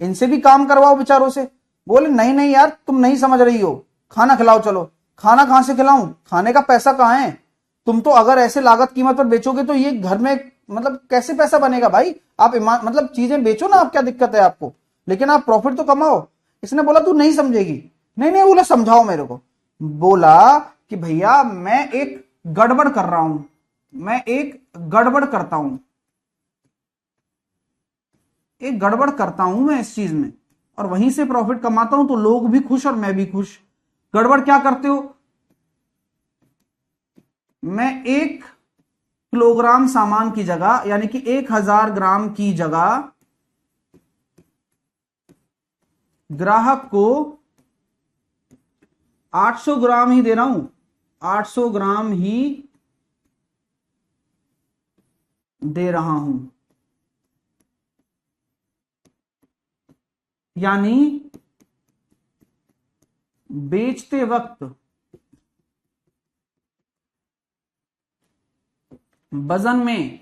इनसे भी काम करवाओ बेचारों से। बोले नहीं नहीं यार तुम नहीं समझ रही हो, खाना खिलाओ चलो। खाना कहां से खिलाऊं, खाने का पैसा कहां है? तुम तो अगर ऐसे लागत कीमत पर बेचोगे तो ये घर में मतलब कैसे पैसा बनेगा भाई? आप मतलब चीजें बेचो ना, आप क्या दिक्कत है आपको, लेकिन आप प्रॉफिट तो कमाओ। इसने बोला तू नहीं समझेगी। नहीं नहीं, बोला समझाओ मेरे को। बोला कि भैया मैं एक गड़बड़ कर रहा हूं, मैं एक गड़बड़ करता हूं, एक गड़बड़ करता हूं मैं इस चीज में, और वहीं से प्रॉफिट कमाता हूं तो लोग भी खुश और मैं भी खुश। गड़बड़ क्या करते हो? मैं 1 किलोग्राम सामान की जगह यानी कि 1000 ग्राम की जगह ग्राहक को 800 ग्राम ही दे रहा हूं, 800 ग्राम ही दे रहा हूं। यानी बेचते वक्त वजन में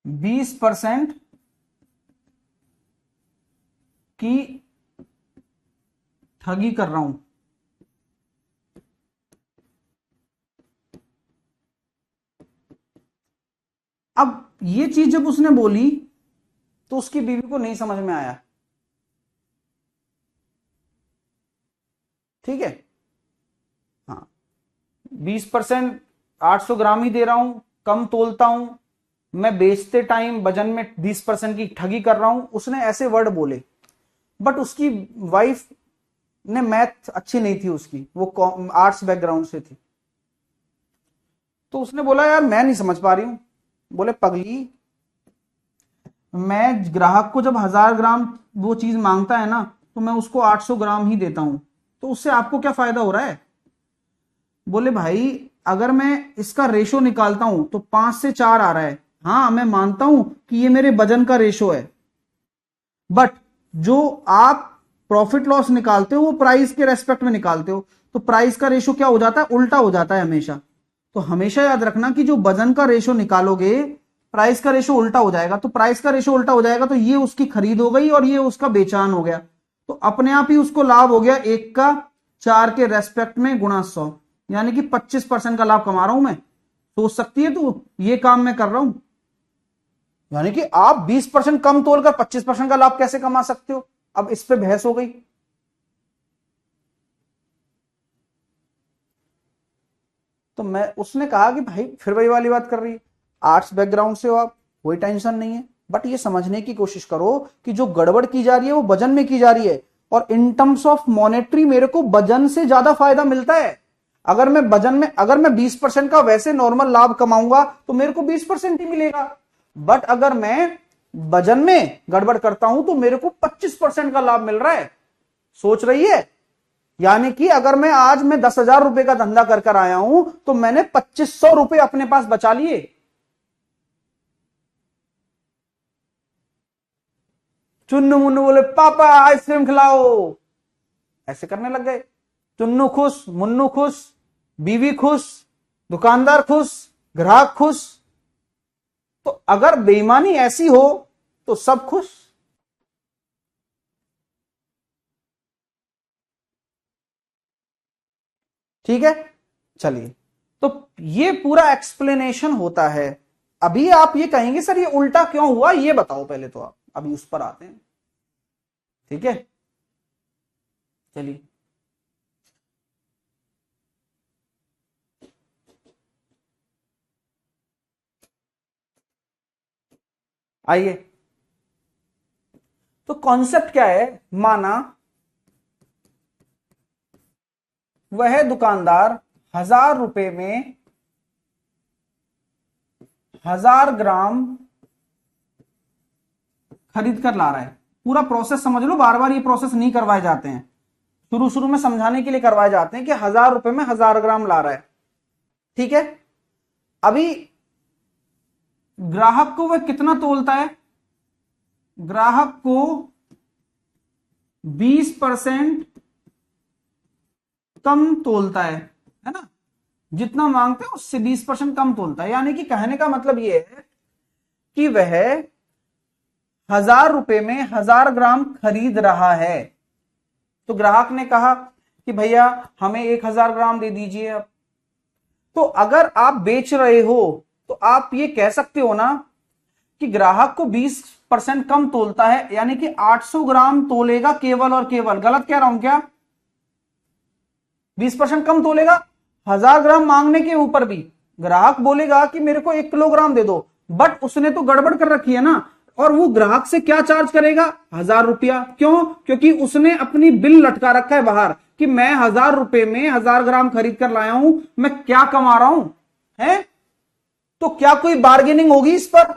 20% की ठगी कर रहा हूं। अब ये चीज जब उसने बोली तो उसकी बीवी को नहीं समझ में आया, ठीक है। हाँ 20%, 800 ग्राम ही दे रहा हूं, कम तोलता हूं, मैं बेचते टाइम वजन में 20% की ठगी कर रहा हूं। उसने ऐसे वर्ड बोले। बट उसकी वाइफ ने मैथ अच्छी नहीं थी उसकी, वो आर्ट्स बैकग्राउंड से थी। तो उसने बोला यार मैं नहीं समझ पा रही हूं। बोले पगली, मैं ग्राहक को जब 1000 ग्राम वो चीज मांगता है ना, तो मैं उसको 800 ग्राम ही देता हूं, तो उससे आपको क्या फायदा हो रहा है? बोले भाई अगर मैं इसका रेशो निकालता हूं तो 5 से 4 आ रहा है। हाँ मैं मानता हूं कि ये मेरे वजन का रेशो है, बट जो आप प्रॉफिट लॉस निकालते हो वो प्राइस के रेस्पेक्ट में निकालते हो, तो प्राइस का रेशो क्या हो जाता है? उल्टा हो जाता है हमेशा। तो हमेशा याद रखना कि जो वजन का रेशो निकालोगे, प्राइस का रेशो उल्टा हो जाएगा। तो प्राइस का रेशो उल्टा हो जाएगा तो ये उसकी खरीद हो गई और ये उसका बेचान हो गया, तो अपने आप ही उसको लाभ हो गया 1 का 4 के रेस्पेक्ट में गुणा 100, यानी कि 25% का लाभ कमा रहा हूं मैं। सोच सकती है तू, ये काम मैं कर रहा हूं। यानी कि आप 20% कम तोलकर 25% का लाभ कैसे कमा सकते हो? अब इस पे बहस हो गई। तो मैं उसने कहा कि भाई फिर वही वाली बात कर रही है, आर्ट्स बैकग्राउंड से हो आप, कोई टेंशन नहीं है, बट ये समझने की कोशिश करो कि जो गड़बड़ की जा रही है वो वजन में की जा रही है, और इन टर्म्स ऑफ मॉनेटरी मेरे को वजन से ज्यादा फायदा मिलता है। अगर मैं वजन में, अगर मैं 20% का वैसे नॉर्मल लाभ कमाऊंगा तो मेरे को 20% ही मिलेगा, बट अगर मैं वजन में गड़बड़ करता हूं तो मेरे को 25% का लाभ मिल रहा है। सोच रही है? यानी कि अगर मैं 10,000 रुपए का धंधा कर कर आया हूं तो मैंने 2500 रुपए अपने पास बचा लिए। चुन्नू मुन्नू बोले पापा आइसक्रीम खिलाओ, ऐसे करने लग गए। चुन्नू खुश, मुन्नू खुश, बीवी खुश, दुकानदार खुश, ग्राहक खुश। तो अगर बेईमानी ऐसी हो तो सब खुश। ठीक है, चलिए, तो ये पूरा एक्सप्लेनेशन होता है। अभी आप ये कहेंगे सर ये उल्टा क्यों हुआ, ये बताओ पहले तो आप, अभी उस पर आते हैं। ठीक है, चलिए। आइए, तो कॉन्सेप्ट क्या है? माना वह दुकानदार 1000 रुपए में 1000 ग्राम खरीद कर ला रहा है। पूरा प्रोसेस समझ लो, बार बार ये प्रोसेस नहीं करवाए जाते हैं, शुरू शुरू में समझाने के लिए करवाए जाते हैं कि 1000 रुपए में 1000 ग्राम ला रहा है। ठीक है, अभी ग्राहक को वह कितना तोलता है? ग्राहक को 20% कम तोलता है ना? जितना मांगते हैं उससे 20% कम तोलता है। यानी कि कहने का मतलब यह है कि वह 1000 रुपए में 1000 ग्राम खरीद रहा है। तो ग्राहक ने कहा कि भैया हमें 1000 ग्राम दे दीजिए। अब तो अगर आप बेच रहे हो तो आप ये कह सकते हो ना कि ग्राहक को 20% कम तोलता है, यानी कि 800 ग्राम तोलेगा केवल और केवल। गलत कह रहा हूं क्या? 20% कम तोलेगा। 1000 ग्राम मांगने के ऊपर भी ग्राहक बोलेगा कि मेरे को 1 किलोग्राम दे दो, बट उसने तो गड़बड़ कर रखी है ना, और वो ग्राहक से क्या चार्ज करेगा? 1000 रुपया। क्यों? क्योंकि उसने अपनी बिल लटका रखा है बाहर कि मैं 1000 रुपए में 1000 ग्राम खरीद कर लाया हूं, मैं क्या कमा रहा हूं है। तो क्या कोई बार्गेनिंग होगी इस पर?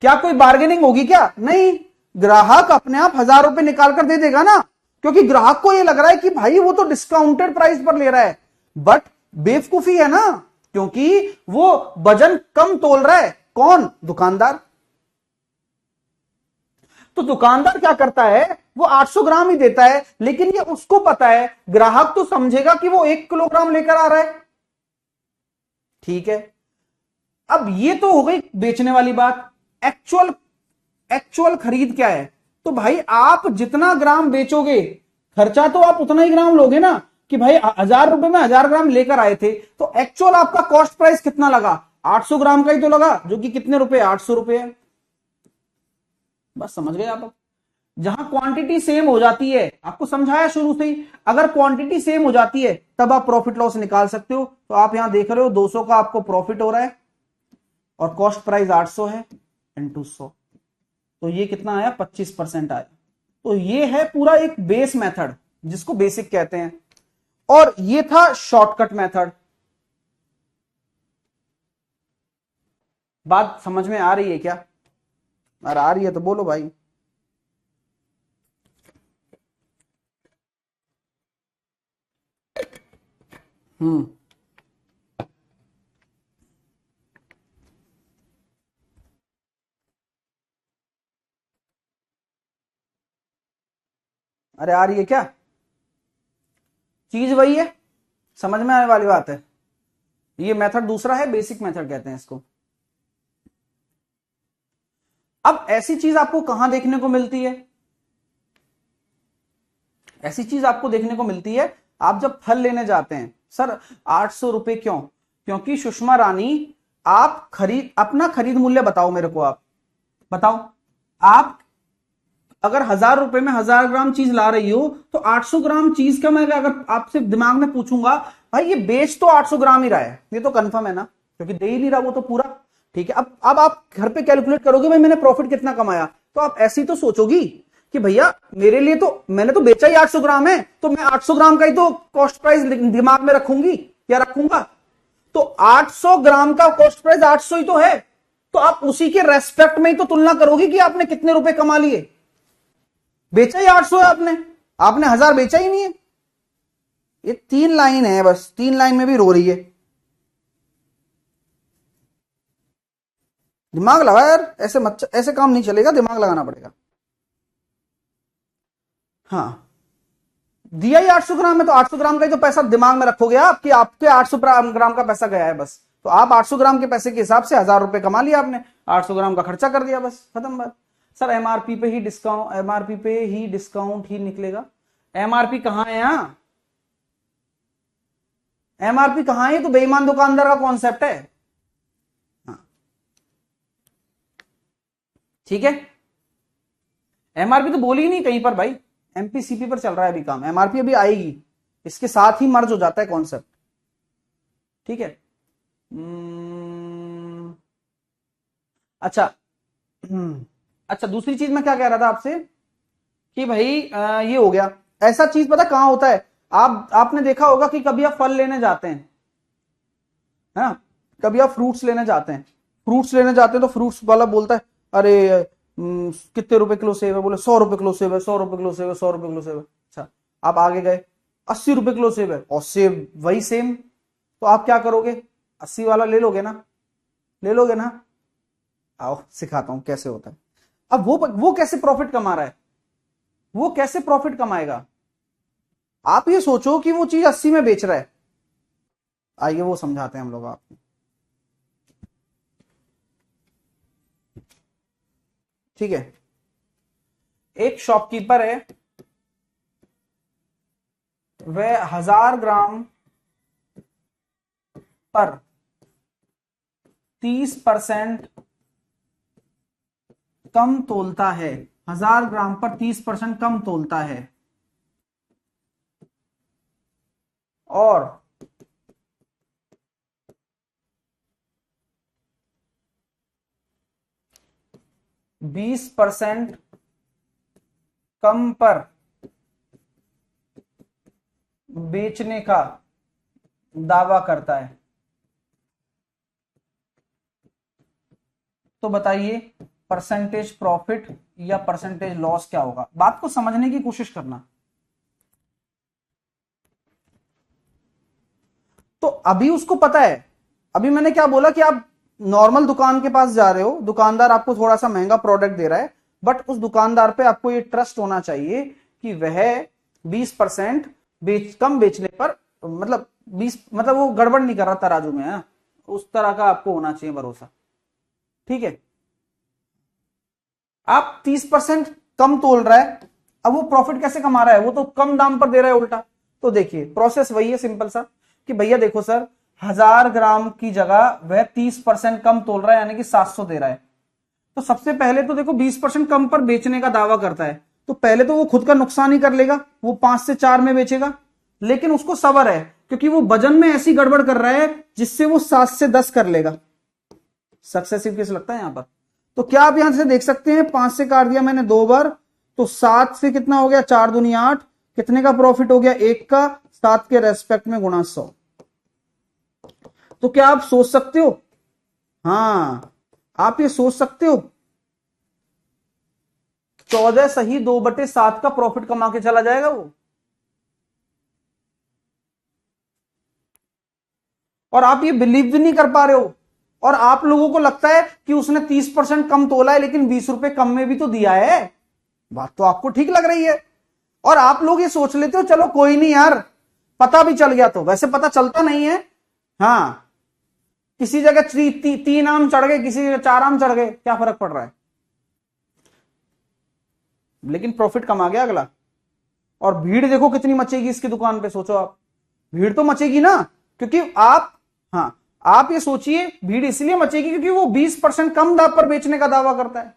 क्या कोई बार्गेनिंग होगी क्या? नहीं, ग्राहक अपने आप 1000 रुपए निकाल कर दे देगा ना, क्योंकि ग्राहक को यह लग रहा है कि भाई वो तो डिस्काउंटेड प्राइस पर ले रहा है, बट बेवकूफी है ना, क्योंकि वो वजन कम तोल रहा है। कौन? दुकानदार। तो दुकानदार क्या करता है? वो 800 ग्राम ही देता है, लेकिन ये उसको पता है ग्राहक तो समझेगा कि वो 1 किलोग्राम लेकर आ रहा है। ठीक है, अब ये तो हो गई बेचने वाली बात। एक्चुअल खरीद क्या है? तो भाई आप जितना ग्राम बेचोगे, खर्चा तो आप उतना ही ग्राम लोगे ना, कि भाई 1000 रुपए में 1000 ग्राम लेकर आए थे, तो एक्चुअल आपका कॉस्ट प्राइस कितना लगा? 800 ग्राम का ही तो लगा, जो कि कितने रुपए? 800 रुपए है। बस समझ गए आप। जहां क्वांटिटी सेम हो जाती है, आपको समझाया शुरू से ही, अगर क्वांटिटी सेम हो जाती है तब आप प्रॉफिट लॉस निकाल सकते हो। तो आप यहां देख रहे हो 200 का आपको प्रॉफिट हो रहा है और कॉस्ट प्राइस 800 है, इनटू 100। तो ये कितना आया, 25% आया। तो ये है पूरा एक बेस मेथड जिसको बेसिक कहते हैं, और ये था शॉर्टकट मेथड। बात समझ में आ रही है क्या? अगर आ रही है तो बोलो भाई। हम्म। अरे आ रही है क्या? चीज वही है, समझ में आने वाली बात है। ये मेथड दूसरा है, बेसिक मेथड कहते हैं इसको। अब ऐसी चीज आपको कहां देखने को मिलती है? ऐसी चीज आपको देखने को मिलती है आप जब फल लेने जाते हैं। सर 800 रुपए क्यों? क्योंकि सुषमा रानी, आप अपना खरीद मूल्य बताओ मेरे को, आप बताओ। आप अगर 1000 रुपए में 1000 ग्राम चीज ला रही हो, तो 800 ग्राम चीज का मैं अगर आपसे दिमाग में पूछूंगा, भाई ये बेच तो 800 ग्राम ही रहा है, ये तो कंफर्म है ना, क्योंकि दे ही नहीं रहा वो तो पूरा। ठीक है, अब आप घर पे कैलकुलेट करोगे भाई मैंने प्रॉफिट कितना कमाया, तो आप ऐसी तो सोचोगी कि भैया मेरे लिए तो मैंने तो बेचा ही 800 ग्राम है, तो मैं 800 ग्राम का ही तो कॉस्ट प्राइस दिमाग में रखूंगी या रखूंगा। तो 800 ग्राम का कॉस्ट प्राइस 800 ही तो है, तो आप उसी के रेस्पेक्ट में ही तो तुलना करोगी कि आपने कितने रुपए कमा लिए। बेचा ही 800 है आपने, आपने 1000 बेचा ही नहीं है। ये 3 लाइन है बस, 3 लाइन में भी रो रही है। दिमाग लगा यार, ऐसे काम नहीं चलेगा, दिमाग लगाना पड़ेगा। हाँ, दिया ही 800 ग्राम है, तो 800 ग्राम का ही तो पैसा दिमाग में रखोगे आप कि आपके 800 ग्राम का पैसा गया है बस। तो आप 800 ग्राम के पैसे के हिसाब से 1000 रुपए कमा लिया आपने, 800 ग्राम का खर्चा कर दिया, बस खत्म बात। सर एमआरपी पे ही डिस्काउंट, एमआरपी पे ही डिस्काउंट ही निकलेगा। एमआरपी कहां है? यहाँ एमआरपी कहां है? तो बेईमान दुकानदार का कॉन्सेप्ट है। हाँ, ठीक है, एमआरपी तो बोली ही नहीं कहीं पर भाई, एमपीसीपी पर चल रहा है अभी काम, एमआरपी अभी आएगी, इसके साथ ही मर्ज हो जाता है कॉन्सेप्ट। ठीक है। अच्छा। अच्छा, दूसरी चीज मैं क्या कह रहा था आपसे कि भाई ये हो गया। ऐसा चीज पता कहां होता है? आपने देखा होगा कि कभी आप फल लेने जाते हैं, है ना, कभी आप फ्रूट्स लेने जाते हैं, तो फ्रूट्स वाला बोलता है अरे कितने रुपए किलो सेब है? बोले 100 रुपए किलो सेब है, 100 रुपए किलो सेब है, 100 रुपए किलो सेब है। अच्छा, आप आगे गए, 80 रुपए किलो सेब है, और सेब वही सेम, तो आप क्या करोगे? 80 वाला ले लोगे ना? ले लोगे ना? आओ सिखाता हूं कैसे होता है। अब वो कैसे प्रॉफिट कमा रहा है, वो कैसे प्रॉफिट कमाएगा? आप ये सोचो कि वो चीज 80 में बेच रहा है, आइए वो समझाते हैं हम लोग आपको। ठीक है, एक शॉपकीपर है, वह 1000 ग्राम पर 30% कम तोलता है, 1000 ग्राम पर 30% कम तोलता है, और 20% कम पर बेचने का दावा करता है। तो बताइए परसेंटेज प्रॉफिट या परसेंटेज लॉस क्या होगा? बात को समझने की कोशिश करना। तो अभी उसको पता है, अभी मैंने क्या बोला कि आप नॉर्मल दुकान के पास जा रहे हो, दुकानदार आपको थोड़ा सा महंगा प्रोडक्ट दे रहा है, बट उस दुकानदार पे आपको ये ट्रस्ट होना चाहिए कि वह 20% कम बेचने पर, मतलब 20, वो गड़बड़ नहीं कर रहा तराजू में, है उस तरह का आपको होना चाहिए भरोसा। ठीक है, आप 30% कम तोल रहा है, अब वो प्रॉफिट कैसे कमा रहा है? वो तो कम दाम पर दे रहा है उल्टा। तो देखिए प्रोसेस वही है सिंपल सा, कि भैया देखो सर 1000 ग्राम की जगह वह 30% कम तोल रहा है, यानी कि 700 दे रहा है। तो सबसे पहले तो देखो 20% कम पर बेचने का दावा करता है, तो पहले तो वो खुद का नुकसान ही कर लेगा, वो 5 से 4 में बेचेगा, लेकिन उसको सबर है क्योंकि वो वजन में ऐसी गड़बड़ कर रहा है जिससे वो 7 से 10 कर लेगा। सक्सेसिव केस लगता है यहां पर। तो क्या आप यहां से देख सकते हैं, 5 से काट दिया मैंने 2 बार, तो 7 से कितना हो गया, 4 दूनी 8, कितने का प्रॉफिट हो गया, 1 का, 7 के रेस्पेक्ट में गुणा 100। तो क्या आप सोच सकते हो, हाँ आप ये सोच सकते हो, 14 सही 2/7 का प्रॉफिट कमा के चला जाएगा वो। और आप ये बिलीव भी नहीं कर पा रहे हो, और आप लोगों को लगता है कि उसने 30% कम तोला है लेकिन 20 रुपए कम में भी तो दिया है। बात तो आपको ठीक लग रही है, और आप लोग ये सोच लेते हो चलो कोई नहीं यार, पता भी चल गया तो, वैसे पता चलता नहीं है। हाँ, किसी जगह 3 आम चढ़ गए, किसी जगह 4 आम चढ़ गए, क्या फर्क पड़ रहा है, लेकिन प्रॉफिट कमा गया अगला। और भीड़ देखो कितनी मचेगी इसकी दुकान पे, सोचो आप, भीड़ तो मचेगी ना, क्योंकि आप, हाँ आप ये सोचिए, भीड़ इसलिए मचेगी क्योंकि वो 20% कम दाम पर बेचने का दावा करता है।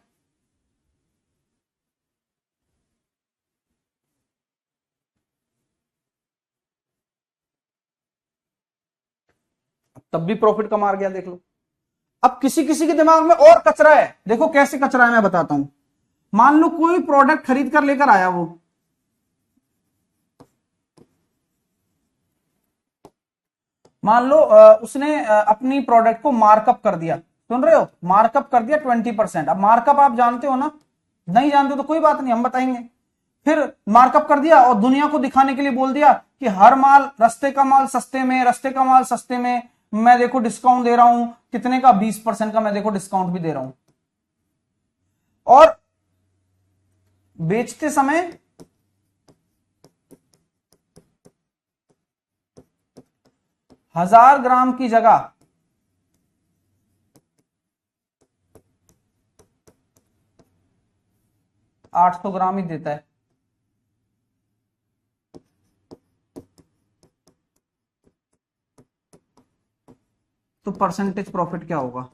तब भी प्रॉफिट कमा गया, देख लो। अब किसी किसी के दिमाग में और कचरा है, देखो कैसे कचरा है मैं बताता हूं। मान लो कोई प्रोडक्ट खरीद कर लेकर आया, वो मान लो उसने अपनी प्रोडक्ट को मार्कअप कर दिया, सुन रहे हो, मार्कअप कर दिया 20%। अब मार्कअप आप जानते हो ना, नहीं जानते तो कोई बात नहीं, हम बताएंगे। फिर मार्कअप कर दिया और दुनिया को दिखाने के लिए बोल दिया कि हर माल, रास्ते का माल सस्ते में, रास्ते का माल सस्ते में, मैं देखो डिस्काउंट दे रहा हूं, कितने का, 20% का मैं देखो डिस्काउंट भी दे रहा हूं। और बेचते समय 1000 ग्राम की जगह 800 ग्राम ही देता है। तो परसेंटेज प्रॉफिट क्या होगा,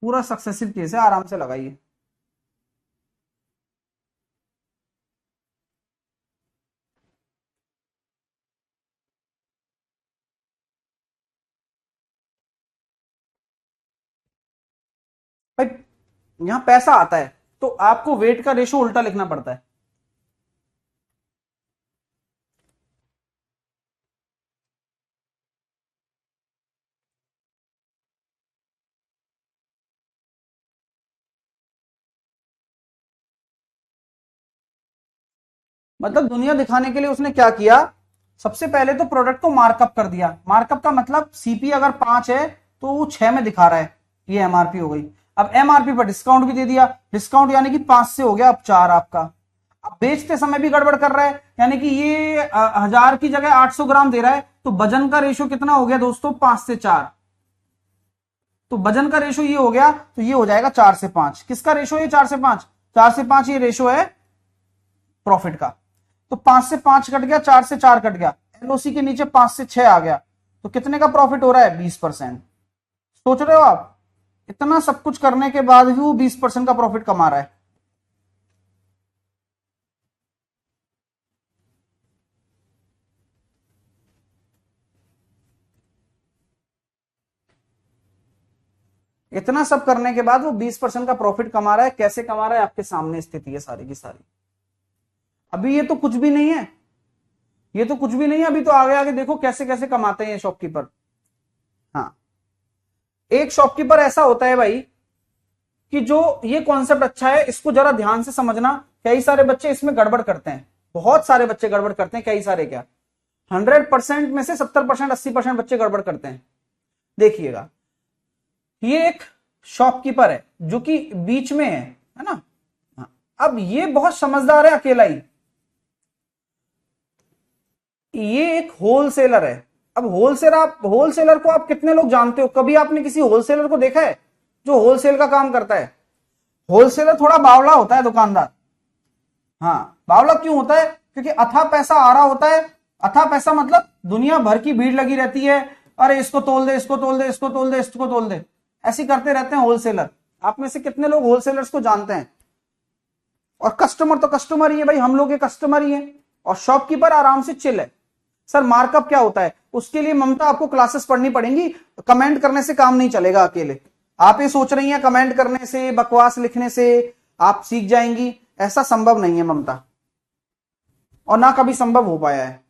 पूरा सक्सेसिव केस है, आराम से लगाइए। भाई यहां पैसा आता है तो आपको वेट का रेशो उल्टा लिखना पड़ता है। मतलब दुनिया दिखाने के लिए उसने क्या किया, सबसे पहले तो प्रोडक्ट को मार्कअप कर दिया। मार्कअप का मतलब सीपी अगर 5 है तो वो 6 में दिखा रहा है, ये एमआरपी हो गई। अब एमआरपी पर डिस्काउंट भी दे दिया, डिस्काउंट यानी कि 5 से हो गया अब 4 आपका। अब बेचते समय भी गड़बड़ कर रहा है, यानी कि ये 1000 की जगह 800 ग्राम दे रहा है, तो वजन का रेशो कितना हो गया दोस्तों, 5 से 4। तो वजन का रेशो ये हो गया, तो ये हो जाएगा 4 से 5। किसका रेशो है, 4 से 5, 4 से 5 ये रेशो है प्रॉफिट का। तो 5 से 5 कट गया, 4 से 4 कट गया, एलओसी के नीचे 5 से 6 आ गया, तो कितने का प्रॉफिट हो रहा है, 20%। सोच रहे हो आप, इतना सब कुछ करने के बाद भी वो 20% का प्रॉफिट कमा रहा है। इतना सब करने के बाद वो 20% का प्रॉफिट कमा रहा है। कैसे कमा रहा है, आपके सामने स्थिति है सारी की सारी। अभी ये तो कुछ भी नहीं है, ये तो कुछ भी नहीं है, अभी तो आगे आगे देखो कैसे कैसे कमाते हैं ये शॉपकीपर। हाँ, एक शॉपकीपर ऐसा होता है भाई कि जो, ये कॉन्सेप्ट अच्छा है, इसको जरा ध्यान से समझना। कई सारे बच्चे इसमें गड़बड़ करते हैं, बहुत सारे बच्चे गड़बड़ करते हैं, कई सारे क्या, 100% में से 70% 80% बच्चे गड़बड़ करते हैं। देखिएगा, ये एक शॉपकीपर है जो कि बीच में है ना। हाँ, अब ये बहुत समझदार है अकेला ही, ये एक होलसेलर है। अब होलसेलर को आप कितने लोग जानते हो, कभी आपने किसी होलसेलर को देखा है जो होलसेल का काम करता है। होलसेलर थोड़ा बावला होता है दुकानदार। हाँ, बावला क्यों होता है, क्योंकि अथा पैसा आ रहा होता है। अथा पैसा मतलब दुनिया भर की भीड़ लगी रहती है, अरे इसको तोल दे, इसको तोल दे, इसको तोल दे, इसको तोल दे, ऐसे करते रहते हैं होलसेलर। आप में से कितने लोग होलसेलर्स को जानते हैं। और कस्टमर तो कस्टमर ही है भाई, हम लोग के कस्टमर ही है। और शॉपकीपर आराम से चिल है। सर मार्कअप क्या होता है, उसके लिए ममता आपको क्लासेस पढ़नी पड़ेंगी। कमेंट करने से काम नहीं चलेगा अकेले। आप ये सोच रही हैं कमेंट करने से, बकवास लिखने से आप सीख जाएंगी, ऐसा संभव नहीं है ममता, और ना कभी संभव हो पाया है।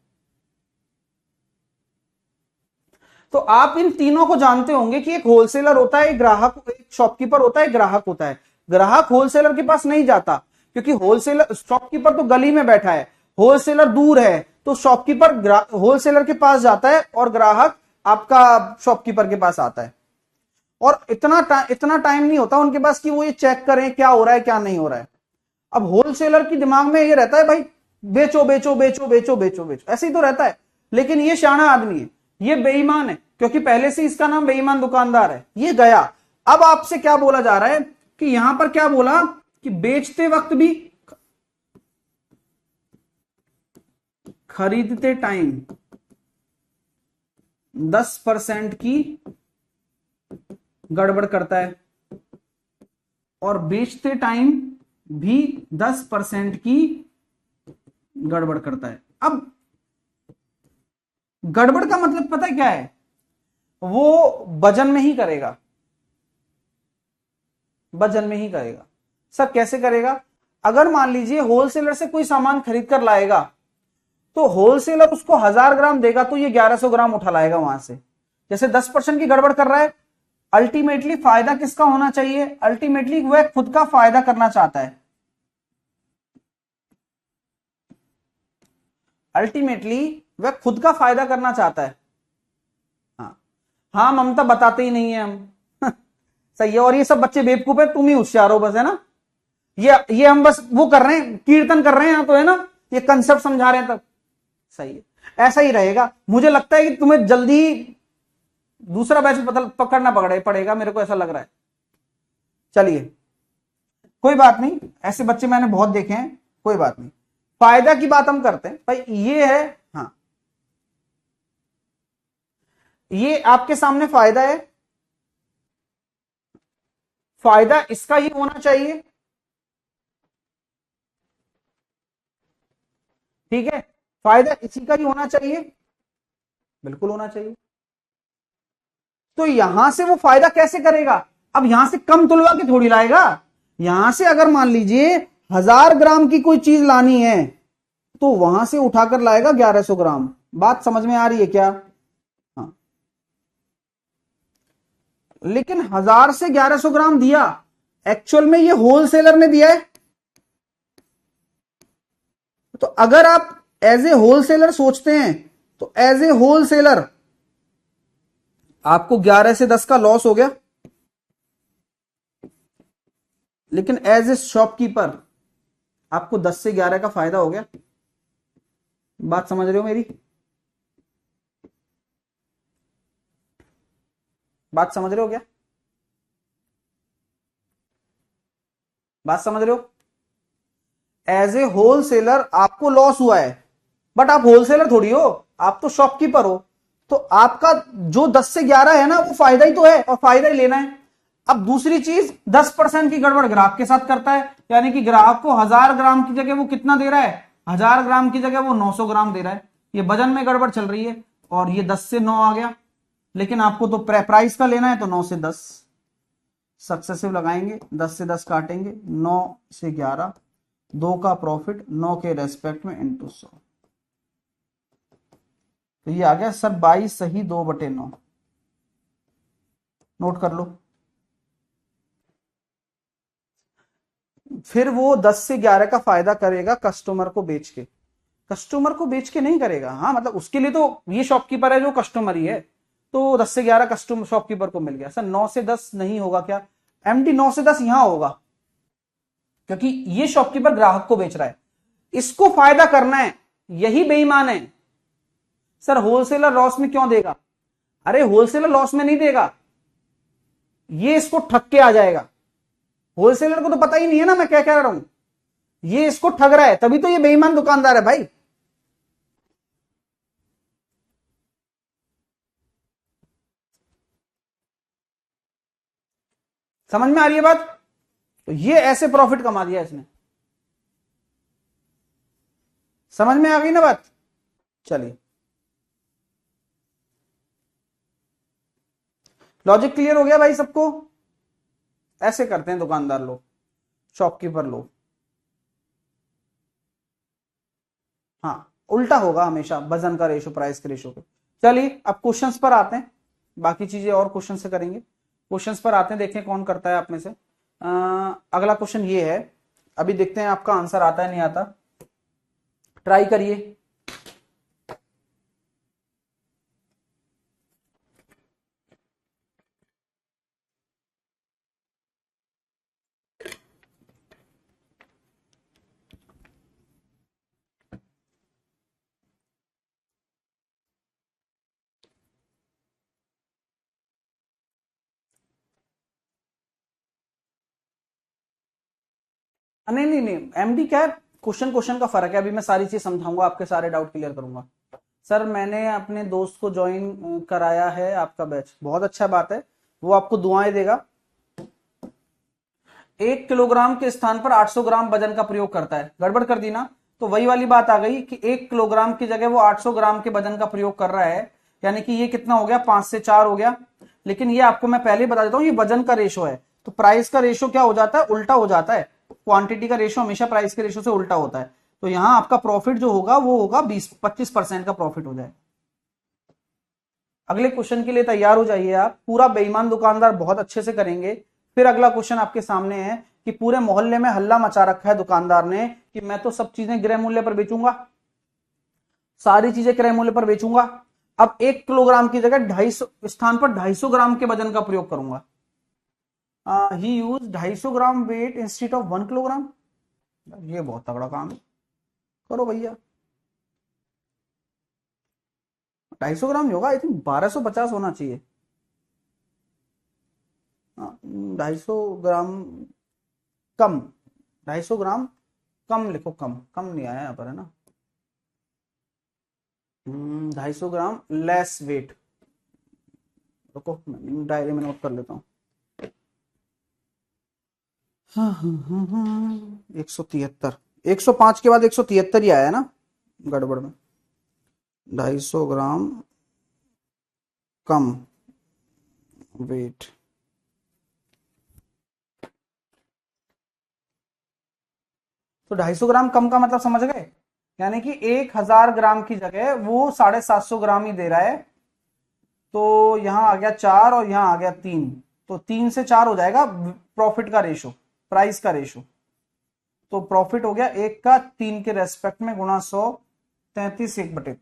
तो आप इन तीनों को जानते होंगे कि एक होलसेलर होता है, एक ग्राहक, एक शॉपकीपर होता है, एक ग्राहक होता है। ग्राहक होलसेलर के पास नहीं जाता, क्योंकि होलसेलर, शॉपकीपर तो गली में बैठा है, होलसेलर दूर है, तो शॉपकीपर होलसेलर के पास जाता है और ग्राहक आपका शॉपकीपर के पास आता है। और इतना टाइम नहीं होता उनके पास कि वो ये चेक करें क्या हो रहा है क्या नहीं हो रहा है। अब होलसेलर की दिमाग में ये रहता है भाई बेचो बेचो बेचो बेचो बेचो बेचो, ऐसे ही तो रहता है। लेकिन ये शाना आदमी है, ये बेईमान है, क्योंकि पहले से इसका नाम बेईमान दुकानदार है। ये गया। अब आपसे क्या बोला जा रहा है कि यहां पर क्या बोला कि बेचते वक्त भी, खरीदते टाइम 10% की गड़बड़ करता है और बेचते टाइम भी 10% की गड़बड़ करता है। अब गड़बड़ का मतलब पता है क्या है? वो वजन में ही करेगा, वजन में ही करेगा। सर कैसे करेगा? अगर मान लीजिए होलसेलर से कोई सामान खरीद कर लाएगा, तो होलसेलर उसको 1000 ग्राम देगा तो ये 1100 ग्राम उठा लाएगा वहां से। जैसे 10% की गड़बड़ कर रहा है। अल्टीमेटली फायदा किसका होना चाहिए? अल्टीमेटली वह खुद का फायदा करना चाहता है। अल्टीमेटली वह खुद का फायदा करना चाहता है। हाँ हाँ ममता, बताते ही नहीं है हम। सही है। और ये सब बच्चे बेवकूफ है, तुम ही होशियार हो बस, है ना। ये हम बस वो कर रहे हैं, कीर्तन कर रहे हैं यहाँ तो, है ना। ये कंसेप्ट समझा रहे हैं तब। सही है, ऐसा ही रहेगा। मुझे लगता है कि तुम्हें जल्दी दूसरा बैच पकड़ना पड़ेगा, मेरे को ऐसा लग रहा है। चलिए कोई बात नहीं, ऐसे बच्चे मैंने बहुत देखे हैं, कोई बात नहीं। फायदा की बात हम करते हैं भाई। ये है, हाँ ये आपके सामने फायदा है। फायदा इसका ही होना चाहिए, ठीक है। फायदा इसी का ही होना चाहिए, बिल्कुल होना चाहिए। तो यहां से वो फायदा कैसे करेगा? अब यहां से कम तुलवा के थोड़ी लाएगा। यहां से अगर मान लीजिए 1000 ग्राम की कोई चीज लानी है, तो वहां से उठाकर लाएगा 1100 ग्राम। बात समझ में आ रही है क्या? हाँ। लेकिन 1000 से 1100 ग्राम दिया, एक्चुअल में ये होलसेलर ने दिया है। तो अगर आप एज ए होलसेलर सोचते हैं, तो एज ए होलसेलर आपको 11 से 10 का लॉस हो गया। लेकिन एज ए शॉपकीपर आपको 10 से 11 का फायदा हो गया। बात समझ रहे हो मेरी? बात समझ रहे हो क्या? बात समझ रहे हो? एज ए होलसेलर आपको लॉस हुआ है, बट आप होलसेलर थोड़ी हो, आप तो शॉपकीपर हो। तो आपका जो 10 से 11 है ना, वो फायदा ही तो है, और फायदा ही लेना है। अब दूसरी चीज, 10% की गड़बड़ ग्राहक के साथ करता है, यानी कि ग्राहक को 1000 ग्राम की जगह वो कितना दे रहा है? 1000 ग्राम की जगह वो 900 ग्राम दे रहा है। ये वजन में गड़बड़ चल रही है, और ये 10 से 9 आ गया। लेकिन आपको तो प्राइस का लेना है, तो 9 से 10 सक्सेसिव लगाएंगे, 10 से 10 काटेंगे, 9 से 11, 2 का प्रॉफिट 9 के रेस्पेक्ट में इंटू 100। तो ये आ गया सर 22 सही 2/9। नोट कर लो। फिर वो 10 से 11 का फायदा करेगा कस्टमर को बेच के। कस्टमर को बेच के नहीं करेगा, हाँ मतलब उसके लिए तो ये शॉपकीपर है जो कस्टमर ही है, तो 10 से 11 कस्टमर शॉपकीपर को मिल गया। सर 9 से 10 नहीं होगा क्या? एमडी 9 से 10 यहां होगा, क्योंकि ये शॉपकीपर ग्राहक को बेच रहा है, इसको फायदा करना है, यही बेईमान है। सर होलसेलर लॉस में क्यों देगा? अरे होलसेलर लॉस में नहीं देगा, ये इसको ठग के आ जाएगा। होलसेलर को तो पता ही नहीं है ना मैं क्या कह रहा हूं, ये इसको ठग रहा है, तभी तो ये बेईमान दुकानदार है भाई। समझ में आ रही है बात? तो ये ऐसे प्रॉफिट कमा दिया इसने। समझ में आ गई ना बात? चलिए लॉजिक क्लियर हो गया भाई सबको? ऐसे करते हैं दुकानदार लोग, शॉपकीपर लोग। हाँ, उल्टा होगा हमेशा वजन का रेशो प्राइस के रेशो पे। चलिए अब क्वेश्चंस पर आते हैं, बाकी चीजें और क्वेश्चन से करेंगे। क्वेश्चंस पर आते हैं, देखें कौन करता है आप में से। अगला क्वेश्चन ये है, अभी देखते हैं आपका आंसर आता है नहीं आता, ट्राई करिए। नहीं नहीं नहीं, एमडी क्या है, क्वेश्चन क्वेश्चन का फर्क है। अभी मैं सारी चीज समझाऊंगा, आपके सारे डाउट क्लियर करूंगा। सर मैंने अपने दोस्त को ज्वाइन कराया है आपका बैच, बहुत अच्छा बात है, वो आपको दुआएं देगा। 1 किलोग्राम के स्थान पर 800 ग्राम वजन का प्रयोग करता है, गड़बड़ कर दी ना? तो वही वाली बात आ गई कि 1 किलोग्राम की जगह वो 800 ग्राम के वजन का प्रयोग कर रहा है, यानी कि ये कितना हो गया, 5 से 4 हो गया। लेकिन ये आपको मैं पहले ही बता देता हूं, ये वजन का रेशो है, तो प्राइस का रेशो क्या हो जाता है, उल्टा हो जाता है। क्वांटिटी का रेशो हमेशा प्राइस के रेशो से उल्टा होता है। तो यहां आपका प्रॉफिट जो होगा वो होगा 20-25% का प्रॉफिट हो जाए। अगले क्वेश्चन के लिए तैयार हो जाइए आप, पूरा बेईमान दुकानदार बहुत अच्छे से करेंगे। फिर अगला क्वेश्चन आपके सामने है कि पूरे मोहल्ले में हल्ला मचा रखा है दुकानदार ने कि मैं तो सब चीजें क्रय मूल्य पर बेचूंगा, सारी चीजें क्रय मूल्य पर बेचूंगा। अब 1 किलोग्राम की जगह 250 स्थान पर 250 ग्राम के वजन का प्रयोग करूंगा। He use 250 gram weight instead of 1 kilogram. ये बहुत तगड़ा काम है, करो भैया। 250 ग्राम नहीं होगा, आई थिंक 1250 होना चाहिए। 250 ग्राम कम, 250 ग्राम कम लिखो, कम कम नहीं आया यहाँ पर, है ना? 250 ग्राम लेस वेट, रुको डायरी में नोट कर लेता हूँ। हाँ हाँ हाँ हाँ, 173, 105 के बाद 173 ही आया है ना, गड़बड़ में। 250 ग्राम कम वेट, तो 250 ग्राम कम का मतलब समझ गए, यानी कि 1000 ग्राम की जगह वो 750 ग्राम ही दे रहा है। तो यहां आ गया 4 और यहां आ गया 3, तो 3 से 4 हो जाएगा प्रॉफिट का रेशो, प्राइस का रेशो। तो प्रॉफिट हो गया 1 का 3 के रेस्पेक्ट में गुणा 100, 33 1/3।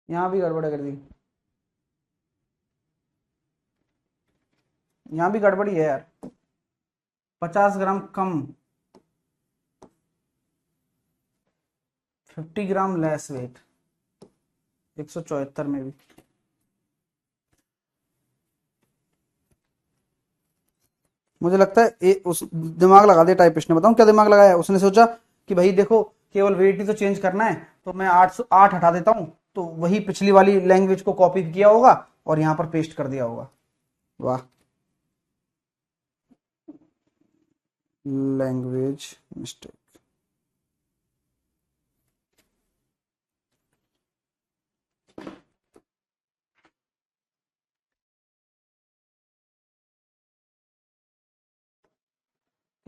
यहां भी गड़बड़ कर दी, यहां भी गड़बड़ी है यार। 50 ग्राम कम, 50 ग्राम लेस वेट, 174 में भी। मुझे लगता है उस दिमाग लगा दिया टाइपिस्ट ने, बताऊं क्या दिमाग लगाया? उसने सोचा कि भाई देखो, केवल वेट ही तो चेंज करना है, तो मैं 808 हटा देता हूं, तो वही पिछली वाली लैंग्वेज को कॉपी किया होगा और यहां पर पेस्ट कर दिया होगा। वाह, लैंग्वेज मिस्टेक।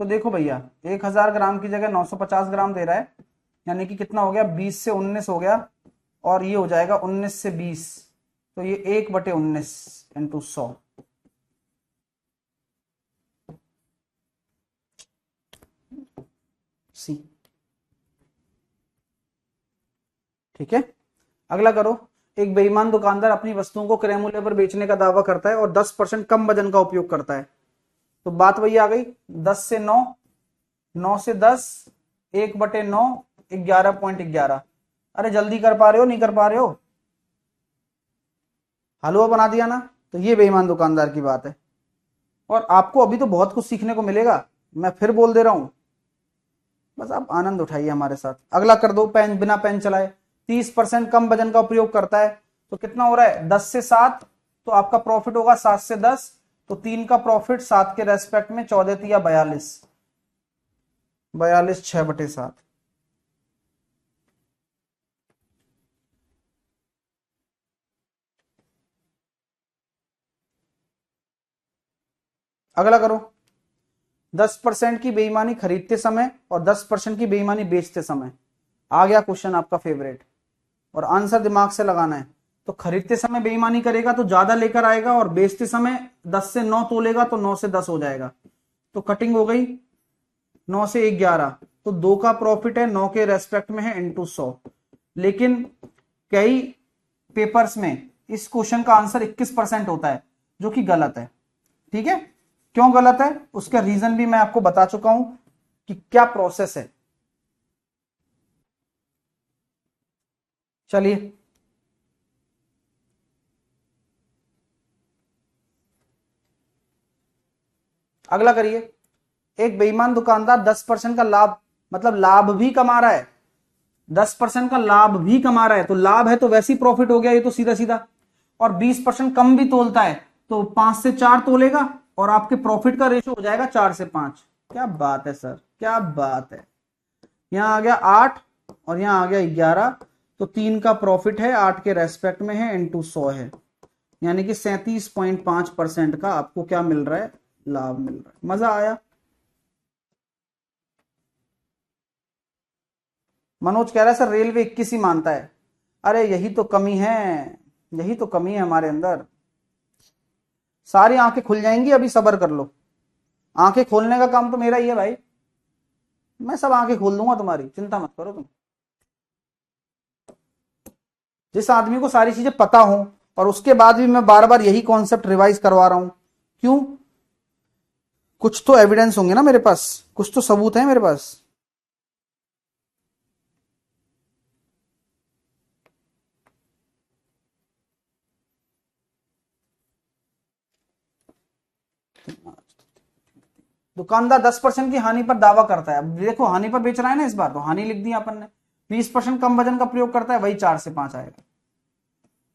तो देखो भैया, 1000 ग्राम की जगह 950 ग्राम दे रहा है, यानी कि कितना हो गया, 20 से 19 हो गया, और ये हो जाएगा 19 से 20, तो ये 1/19 × 100। सी, ठीक है, अगला करो। एक बेईमान दुकानदार अपनी वस्तुओं को क्रय मूल्य पर बेचने का दावा करता है और 10% कम वजन का उपयोग करता है। तो बात वही आ गई, 10 से 9, 9 से 10, 1/9, 11.11। अरे जल्दी कर पा रहे हो, नहीं कर पा रहे हो? हलवा बना दिया ना। तो ये बेईमान दुकानदार की बात है। और आपको अभी तो बहुत कुछ सीखने को मिलेगा, मैं फिर बोल दे रहा हूं, बस आप आनंद उठाइए हमारे साथ। अगला कर दो, पेन बिना पेन चलाए 30% कम वजन का उपयोग करता है। तो कितना हो रहा है, 10 से 7, तो आपका प्रॉफिट होगा 7 से 10, तो 3 का प्रॉफिट 7 के रेस्पेक्ट में 14 या 42, 42 6/7। अगला करो, 10% की बेईमानी खरीदते समय और 10% की बेईमानी बेचते समय। आ गया क्वेश्चन आपका फेवरेट, और आंसर दिमाग से लगाना है। तो खरीदते समय बेईमानी करेगा तो ज्यादा लेकर आएगा, और बेचते समय 10 से 9 तोलेगा तो 9 से 10 हो जाएगा। तो कटिंग हो गई 9 से 11, तो 2 का प्रॉफिट है 9 के रेस्पेक्ट में है इंटू 100। लेकिन कई पेपर्स में इस क्वेश्चन का आंसर 21% होता है, जो कि गलत है। ठीक है, क्यों गलत है उसका रीजन भी मैं आपको बता चुका हूं कि क्या प्रोसेस है। चलिए अगला करिए। एक बेईमान दुकानदार 10% का लाभ, मतलब लाभ भी कमा रहा है, 10% का लाभ भी कमा रहा है, तो लाभ है तो वैसे ही प्रॉफिट हो गया ये तो सीधा सीधा। और 20% कम भी तोलता है, तो 5 से 4 तोलेगा, और आपके प्रॉफिट का रेशो हो जाएगा 4 से 5। क्या बात है सर, क्या बात है। यहां आ गया 8 और यहां आ गया 11, तो 3 का प्रॉफिट है 8 के रेस्पेक्ट में है इंटू 100 है, यानी कि 37.5% का आपको क्या मिल रहा है, लाभ मिल रहा है। मजा आया? मनोज कह रहा है सर रेलवे 21 ही मानता है। अरे यही तो कमी है, यही तो कमी है हमारे अंदर। सारी आंखें खुल जाएंगी, अभी सब्र कर लो। आंखें खोलने का काम तो मेरा ही है भाई, मैं सब आंखें खोल दूंगा तुम्हारी, चिंता मत करो तुम। जिस आदमी को सारी चीजें पता हो और उसके बाद भी मैं बार बार यही कॉन्सेप्ट रिवाइज करवा रहा हूं, क्यों? कुछ तो एविडेंस होंगे ना मेरे पास, कुछ तो सबूत है मेरे पास। दुकानदार 10% की हानि पर दावा करता है। अब देखो हानि पर बेच रहा है ना, इस बार तो हानि लिख दिया अपन ने। 20% कम वजन का प्रयोग करता है, वही 4 से 5 आएगा।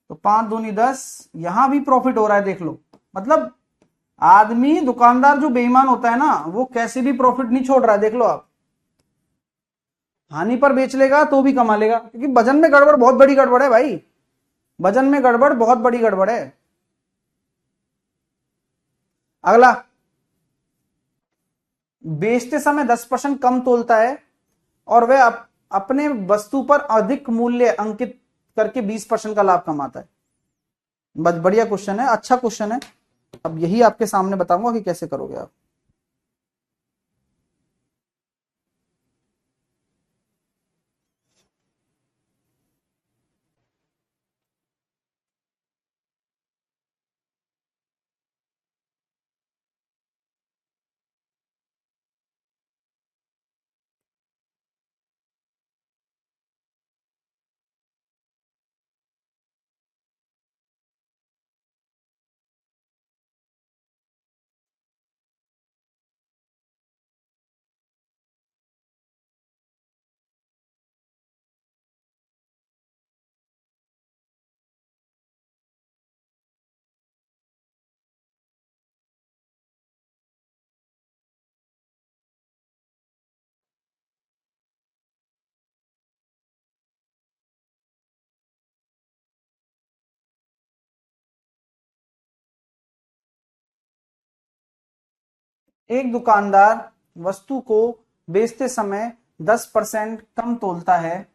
तो 5 दूनी 10, यहां भी प्रॉफिट हो रहा है, देख लो। मतलब आदमी दुकानदार जो बेईमान होता है ना, वो कैसे भी प्रॉफिट नहीं छोड़ रहा है, देख लो आप। हानि पर बेच लेगा तो भी कमा लेगा, क्योंकि वजन में गड़बड़ बहुत बड़ी गड़बड़ है भाई, वजन में गड़बड़ बहुत बड़ी गड़बड़ है। अगला, बेचते समय 10% कम तोलता है और वह अपने वस्तु पर अधिक मूल्य अंकित करके 20% का लाभ कमाता है। बढ़िया क्वेश्चन है, अच्छा क्वेश्चन है। अब यही आपके सामने बताऊंगा कि कैसे करोगे आप। एक दुकानदार वस्तु को बेचते समय 10% कम तोलता है,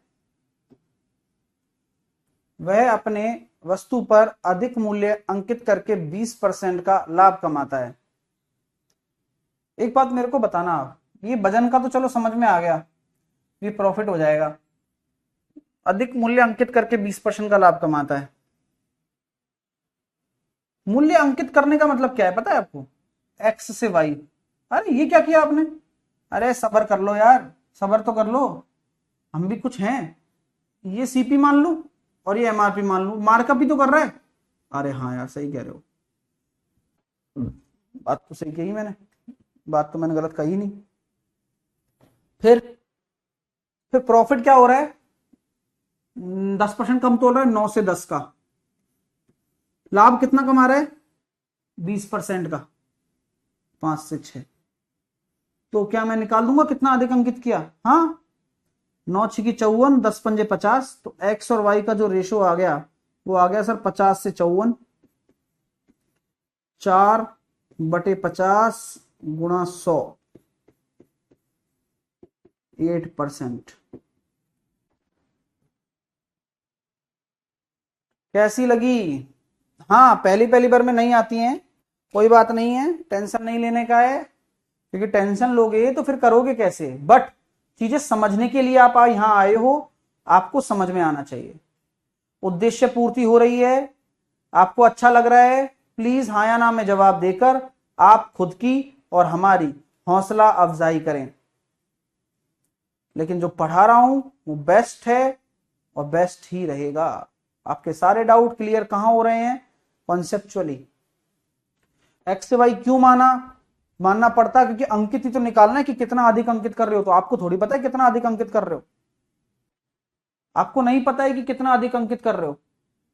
वह अपने वस्तु पर अधिक मूल्य अंकित करके 20% का लाभ कमाता है। एक बात मेरे को बताना आप, ये वजन का तो चलो समझ में आ गया, ये प्रॉफिट हो जाएगा। अधिक मूल्य अंकित करके 20% का लाभ कमाता है। मूल्य अंकित करने का मतलब क्या है पता है आपको? एक्स से वाई। अरे ये क्या किया आपने? अरे सबर कर लो यार, सबर तो कर लो, हम भी कुछ हैं। ये सीपी मान लू और ये एमआरपी मान लू, मार्कअप भी तो कर रहा है। अरे हाँ यार सही कह रहे हो, बात तो सही कही मैंने, बात तो मैंने गलत कही नहीं। फिर प्रॉफिट क्या हो रहा है? 10% कम तोल रहा है, 9 से 10 का। लाभ कितना कमा रहा है? 20% का, 5 से 6। तो क्या मैं निकाल दूंगा कितना अधिक अंकित किया? हाँ, 9 6 54, 10 पंजे 50। तो एक्स और वाई का जो रेशो आ गया वो आ गया सर 50 से 54, 4/50 गुणा 100, 8%। कैसी लगी? हाँ, पहली पहली बार में नहीं आती हैं, कोई बात नहीं है, टेंशन नहीं लेने का है, क्योंकि टेंशन लोगे तो फिर करोगे कैसे। बट चीजें समझने के लिए आप यहां आए हो, आपको समझ में आना चाहिए। उद्देश्य पूर्ति हो रही है, आपको अच्छा लग रहा है, प्लीज हाँ या ना में जवाब देकर आप खुद की और हमारी हौसला अफजाई करें। लेकिन जो पढ़ा रहा हूं वो बेस्ट है और बेस्ट ही रहेगा। आपके सारे डाउट क्लियर कहां हो रहे हैं? कॉन्सेप्चुअली। एक्स से वाई क्यों मानना पड़ता है? क्योंकि अंकित ही तो निकालना है कि कितना अधिक अंकित कर रहे हो। तो आपको थोड़ी पता है कितना अधिक अंकित कर रहे हो, आपको नहीं पता है कि कितना अधिक अंकित कर रहे हो,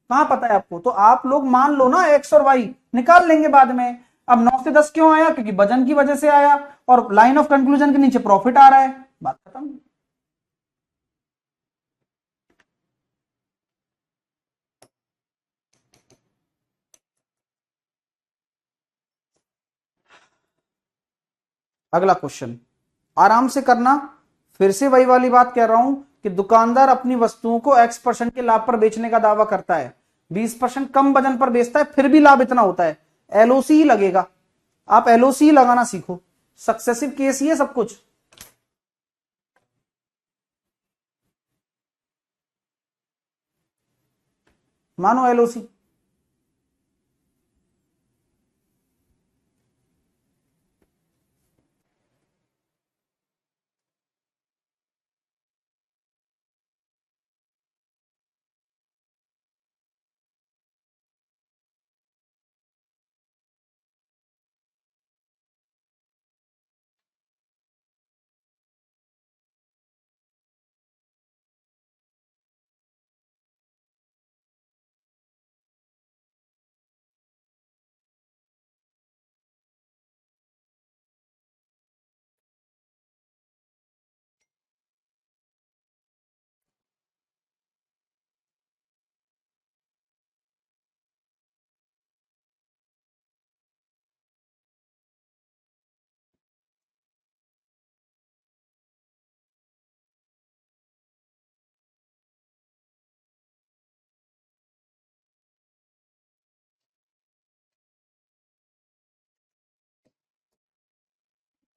कहां पता है आपको? तो आप लोग मान लो ना, एक्स और वाई निकाल लेंगे बाद में। अब 9 से 10 क्यों आया? क्योंकि वजन की वजह से आया, और लाइन ऑफ कंक्लूजन के नीचे प्रॉफिट आ रहा है, बात खत्म। अगला क्वेश्चन आराम से करना, फिर से वही वाली बात कह रहा हूं कि दुकानदार अपनी वस्तुओं को X% के लाभ पर बेचने का दावा करता है, 20% कम वजन पर बेचता है, फिर भी लाभ इतना होता है। एलओसी ही लगेगा, आप एलओसी ही लगाना सीखो, सक्सेसिव केस ही है सब कुछ। मानो एलओसी।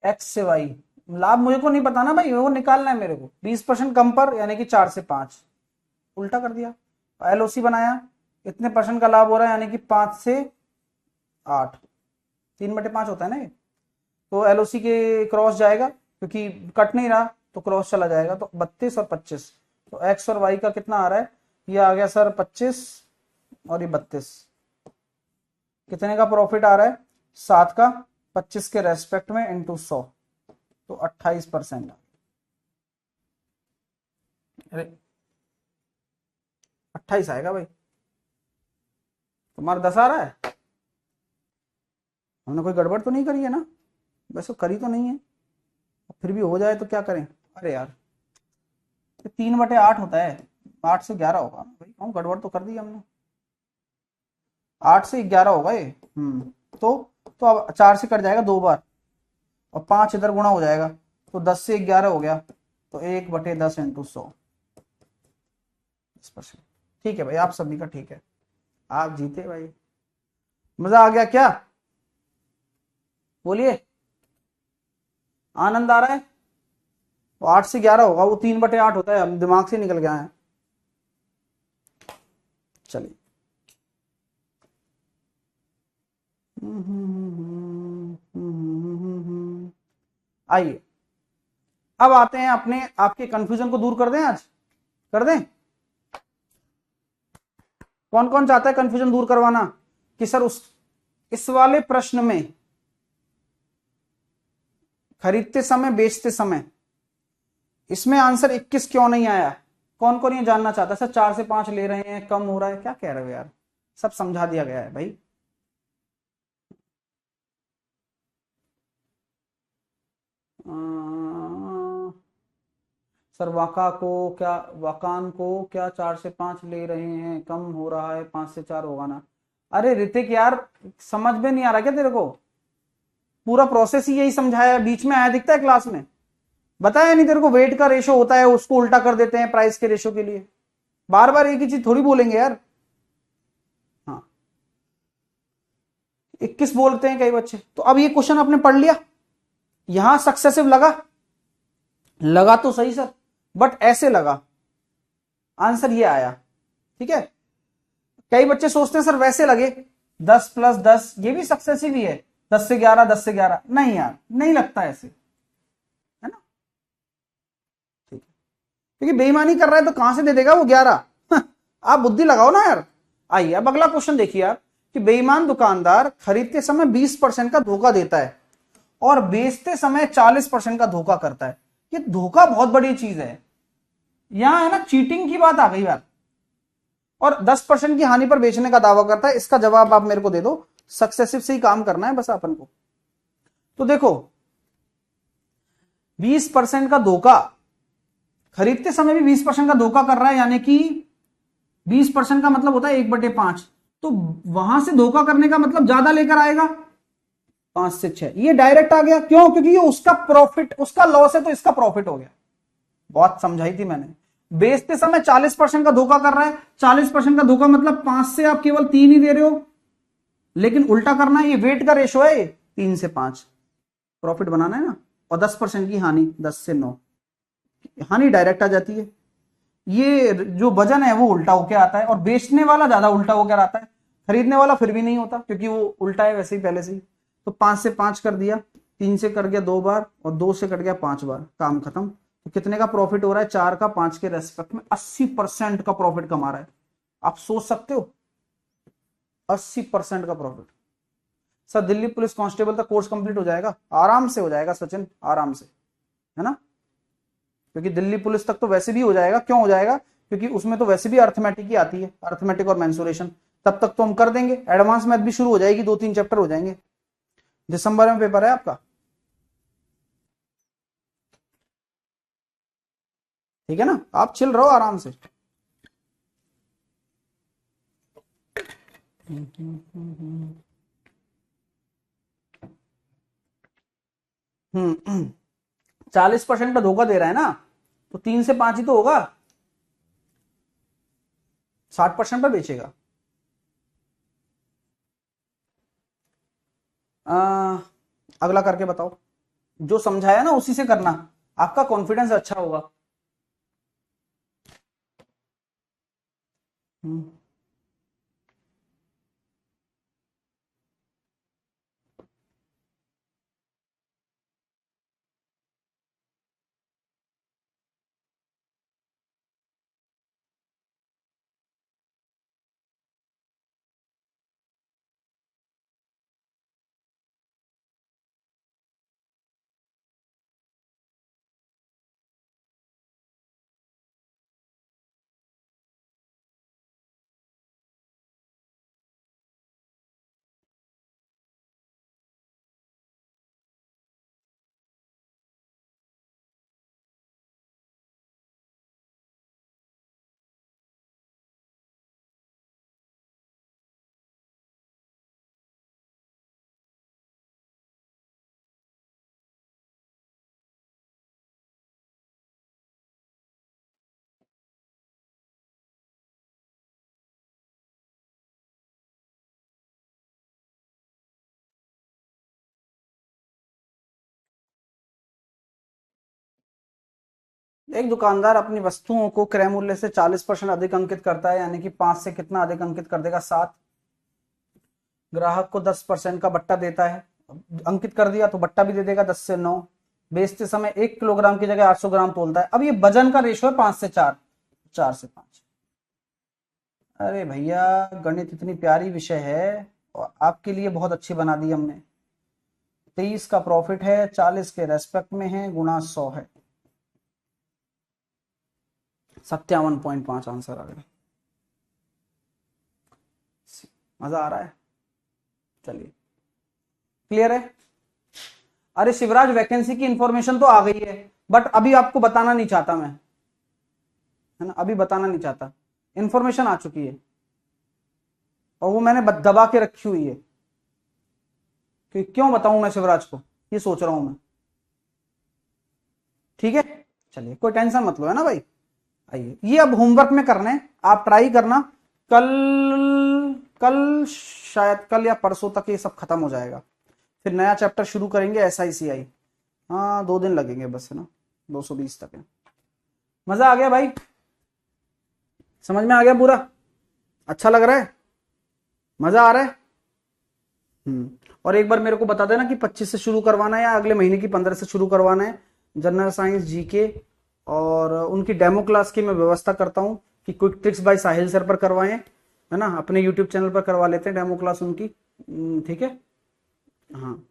एक्स से वाई, लाभ मुझे को नहीं पता ना भाई, वो निकालना है मेरे को। 20% कम पर यानी कि 4 से 5, उल्टा कर दिया। एलओसी बनाया, इतने परसेंट का लाभ हो रहा है यानी कि 5 से 8, 3/5 होता है ना ये। तो एलओसी के क्रॉस जाएगा, क्योंकि कट नहीं रहा तो क्रॉस चला जाएगा। तो 32 और 25, तो एक्स और वाई का कितना आ रहा है? ये आ गया सर 25 और ये 32। कितने का प्रॉफिट आ रहा है? 7 का, 25 के रेस्पेक्ट में इंटू 100, तो 28%। अरे 28 आएगा भाई, तुम्हारा 10 आ रहा है। हमने कोई गड़बड़ तो नहीं करी है ना? वैसे करी तो नहीं है, फिर भी हो जाए तो क्या करें। अरे यार, 3/8 होता है, 8 से 11 होगा भाई। हम गड़बड़ तो कर दी हमने, 8 से 11 होगा ये। तो अब 4 से कट जाएगा 2 बार, और 5 इधर गुणा हो जाएगा, तो 10 से 11 हो गया, तो 1/10 इंटू 100, 10%। ठीक है भाई, आप सभी का ठीक है, आप जीते भाई। मजा आ गया क्या? बोलिए, आनंद आ रहा है? वो 8 से 11 होगा, वो 3/8 होता है, हम दिमाग से निकल गया है। चलिए, आइए अब आते हैं अपने आपके कंफ्यूजन को दूर कर दें, आज कर दें। कौन कौन चाहता है कंफ्यूजन दूर करवाना कि सर उस इस वाले प्रश्न में खरीदते समय बेचते समय इसमें आंसर 21 क्यों नहीं आया? कौन कौन ये जानना चाहता है? सर 4 से 5 ले रहे हैं, कम हो रहा है, क्या कह रहे हो यार? सब समझा दिया गया है भाई। सर वाकान को क्या 4 से 5 ले रहे हैं, कम हो रहा है, 5 से 4 होगा ना? अरे ऋतिक यार, समझ में नहीं आ रहा क्या तेरे को? पूरा प्रोसेस ही यही समझाया है, बीच में आया दिखता है क्लास में? बताया नहीं तेरे को? वेट का रेशो होता है, उसको उल्टा कर देते हैं प्राइस के रेशो के लिए। बार बार एक ही चीज थोड़ी बोलेंगे यार। हाँ, 21 बोलते हैं कई बच्चे। तो अब ये क्वेश्चन आपने पढ़ लिया, यहां सक्सेसिव लगा, लगा तो सही सर, बट ऐसे लगा, आंसर ये आया। ठीक है, कई बच्चे सोचते हैं सर वैसे लगे 10 + 10 ये भी सक्सेसिव ही है, 10 से 11, 10 से 11। नहीं यार, नहीं लगता ऐसे, है ना? ठीक है, क्योंकि बेईमानी कर रहा है तो कहां से दे देगा वो 11? आप बुद्धि लगाओ ना यार। आइए अब अगला क्वेश्चन देखिए आप, कि बेईमान दुकानदार खरीदते समय 20% का धोखा देता है और बेचते समय 40% का धोखा करता है। ये धोखा बहुत बड़ी चीज है, यहां है ना चीटिंग की बात आ गई बात। और 10% की हानि पर बेचने का दावा करता है। इसका जवाब आप मेरे को दे दो, सक्सेसिव से ही काम करना है बस अपन को। तो देखो 20% का धोखा, खरीदते समय भी 20% का धोखा कर रहा है, यानी कि 20% का मतलब होता है 1/5। तो वहां से धोखा करने का मतलब ज्यादा लेकर आएगा, 5 से 6। ये डायरेक्ट आ गया, क्यों? क्योंकि ये उसका प्रॉफिट, उसका लॉस है तो इसका प्रॉफिट हो गया। बहुत समझाई थी मैंने। बेचते समय 40% का धोखा कर रहा है, 40% का धोखा मतलब 5 से आप केवल 3 ही दे रहे हो, लेकिन उल्टा करना है, ये वेट का रेशो है, ये 3 से 5 प्रॉफिट बनाना है ना। और 10% की हानि, 10 से 9 हानि डायरेक्ट आ जाती है। ये जो वजन है वो उल्टा होकर आता है, और बेचने वाला ज्यादा उल्टा होकर आता है, खरीदने वाला फिर भी नहीं होता क्योंकि वो उल्टा है वैसे ही पहले से ही। तो 5 से 5 कर दिया, 3 से कर गया 2 बार, और 2 से कट गया 5 बार, काम खत्म। तो कितने का प्रॉफिट हो रहा है? 4 का 5 के रेस्पेक्ट में 80% का प्रॉफिट कमा रहा है। आप सोच सकते हो, 80% का profit. Sir Delhi police constable का कोर्स कंप्लीट हो जाएगा? आराम से हो जाएगा सचिन, आराम से, है ना? क्योंकि दिल्ली पुलिस तक तो वैसे भी हो जाएगा। क्यों हो जाएगा? क्योंकि उसमें तो वैसे भी अर्थमेटिक ही आती है, अर्थमेटिक और मेंसुरेशन। तब तक तो हम कर देंगे, एडवांस मैथ भी शुरू हो जाएगी, 2-3 चैप्टर हो जाएंगे। दिसंबर में पेपर है आपका, ठीक है ना? आप चिल रहो आराम से। हम्म 40% का धोखा दे रहा है ना, तो 3 से 5 ही तो होगा, 60% पर बेचेगा। आ, अगला करके बताओ, जो समझाया ना उसी से करना, आपका कॉन्फिडेंस अच्छा होगा। एक दुकानदार अपनी वस्तुओं को क्रय मूल्य से 40% अधिक अंकित करता है, यानी कि 5 से कितना अधिक अंकित कर देगा, 7। ग्राहक को 10% का बट्टा देता है, अंकित कर दिया तो बट्टा भी दे देगा 10 से 9। बेचते समय 1 किलोग्राम की जगह 800 ग्राम तोलता है। अब ये वजन का रेशो है 5 से 4, 4 से 5। अरे भैया गणित इतनी प्यारी विषय है और आपके लिए बहुत अच्छी बना दी हमने। 23 का प्रॉफिट है, 40 के रेस्पेक्ट में है, गुणा 100 है, 57.5 आंसर आ गया। मजा आ रहा है? चलिए क्लियर है। अरे शिवराज वैकेंसी की इंफॉर्मेशन तो आ गई है, बट अभी आपको बताना नहीं चाहता मैं, है ना, अभी बताना नहीं चाहता। इंफॉर्मेशन आ चुकी है और वो मैंने दबा के रखी हुई है कि क्यों बताऊं मैं शिवराज को, ये सोच रहा हूं मैं। ठीक है, चलिए कोई टेंशन मत लो, है ना भाई। आइए, ये अब होमवर्क में करना है, आप ट्राई करना। कल कल शायद कल या परसों तक ये सब खत्म हो जाएगा, फिर नया चैप्टर शुरू करेंगे SICI। हाँ 2 दिन लगेंगे बस, है ना, 220 तक है। मजा आ गया भाई, समझ में आ गया पूरा? अच्छा लग रहा है, मजा आ रहा है? और एक बार मेरे को बता देना कि 25 से शुरू करवाना है या अगले महीने की 15 से शुरू करवाना है। जनरल साइंस, GK और उनकी डेमो क्लास की मैं व्यवस्था करता हूँ कि क्विक ट्रिक्स बाय साहिल सर पर करवाएं, है ना, अपने यूट्यूब चैनल पर करवा लेते हैं डेमो क्लास उनकी। ठीक है, हाँ,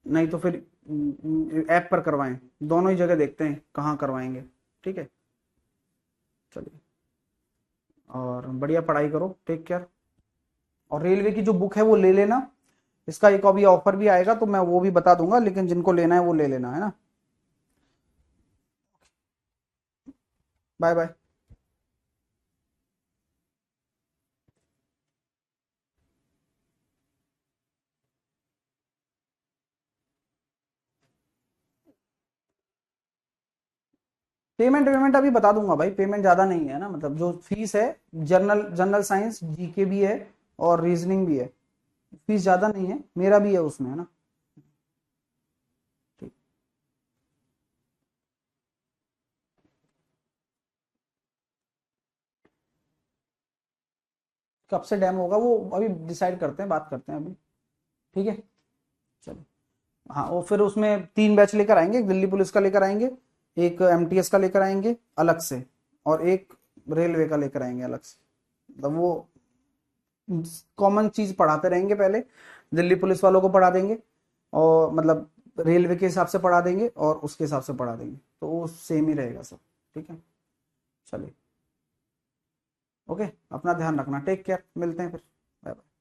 नहीं तो फिर ऐप पर करवाएं, दोनों ही जगह देखते हैं कहाँ करवाएंगे। ठीक है, चलिए, और बढ़िया पढ़ाई करो, टेक केयर। और रेलवे की जो बुक है वो ले लेना, इसका एक अभी ऑफर भी आएगा तो मैं वो भी बता दूंगा, लेकिन जिनको लेना है वो ले लेना, है ना। Bye bye. पेमेंट पेमेंट अभी बता दूंगा भाई, पेमेंट ज्यादा नहीं है ना, मतलब जो फीस है, जनरल जनरल साइंस GK भी है और रीजनिंग भी है, फीस ज्यादा नहीं है, मेरा भी है उसमें, है ना। ठीक, कब से डैम होगा वो अभी डिसाइड करते हैं, बात करते हैं अभी। ठीक है, चलो। हाँ, वो फिर उसमें 3 बैच लेकर आएंगे, एक दिल्ली पुलिस का लेकर आएंगे, एक MTS का लेकर आएंगे अलग से, और एक रेलवे का लेकर आएंगे अलग से। मतलब वो कॉमन चीज पढ़ाते रहेंगे, पहले दिल्ली पुलिस वालों को पढ़ा देंगे और मतलब रेलवे के हिसाब से पढ़ा देंगे और उसके हिसाब से पढ़ा देंगे, तो वो सेम ही रहेगा सब। ठीक है, चलिए, ओके, अपना ध्यान रखना, टेक केयर, मिलते हैं फिर, बाय बाय।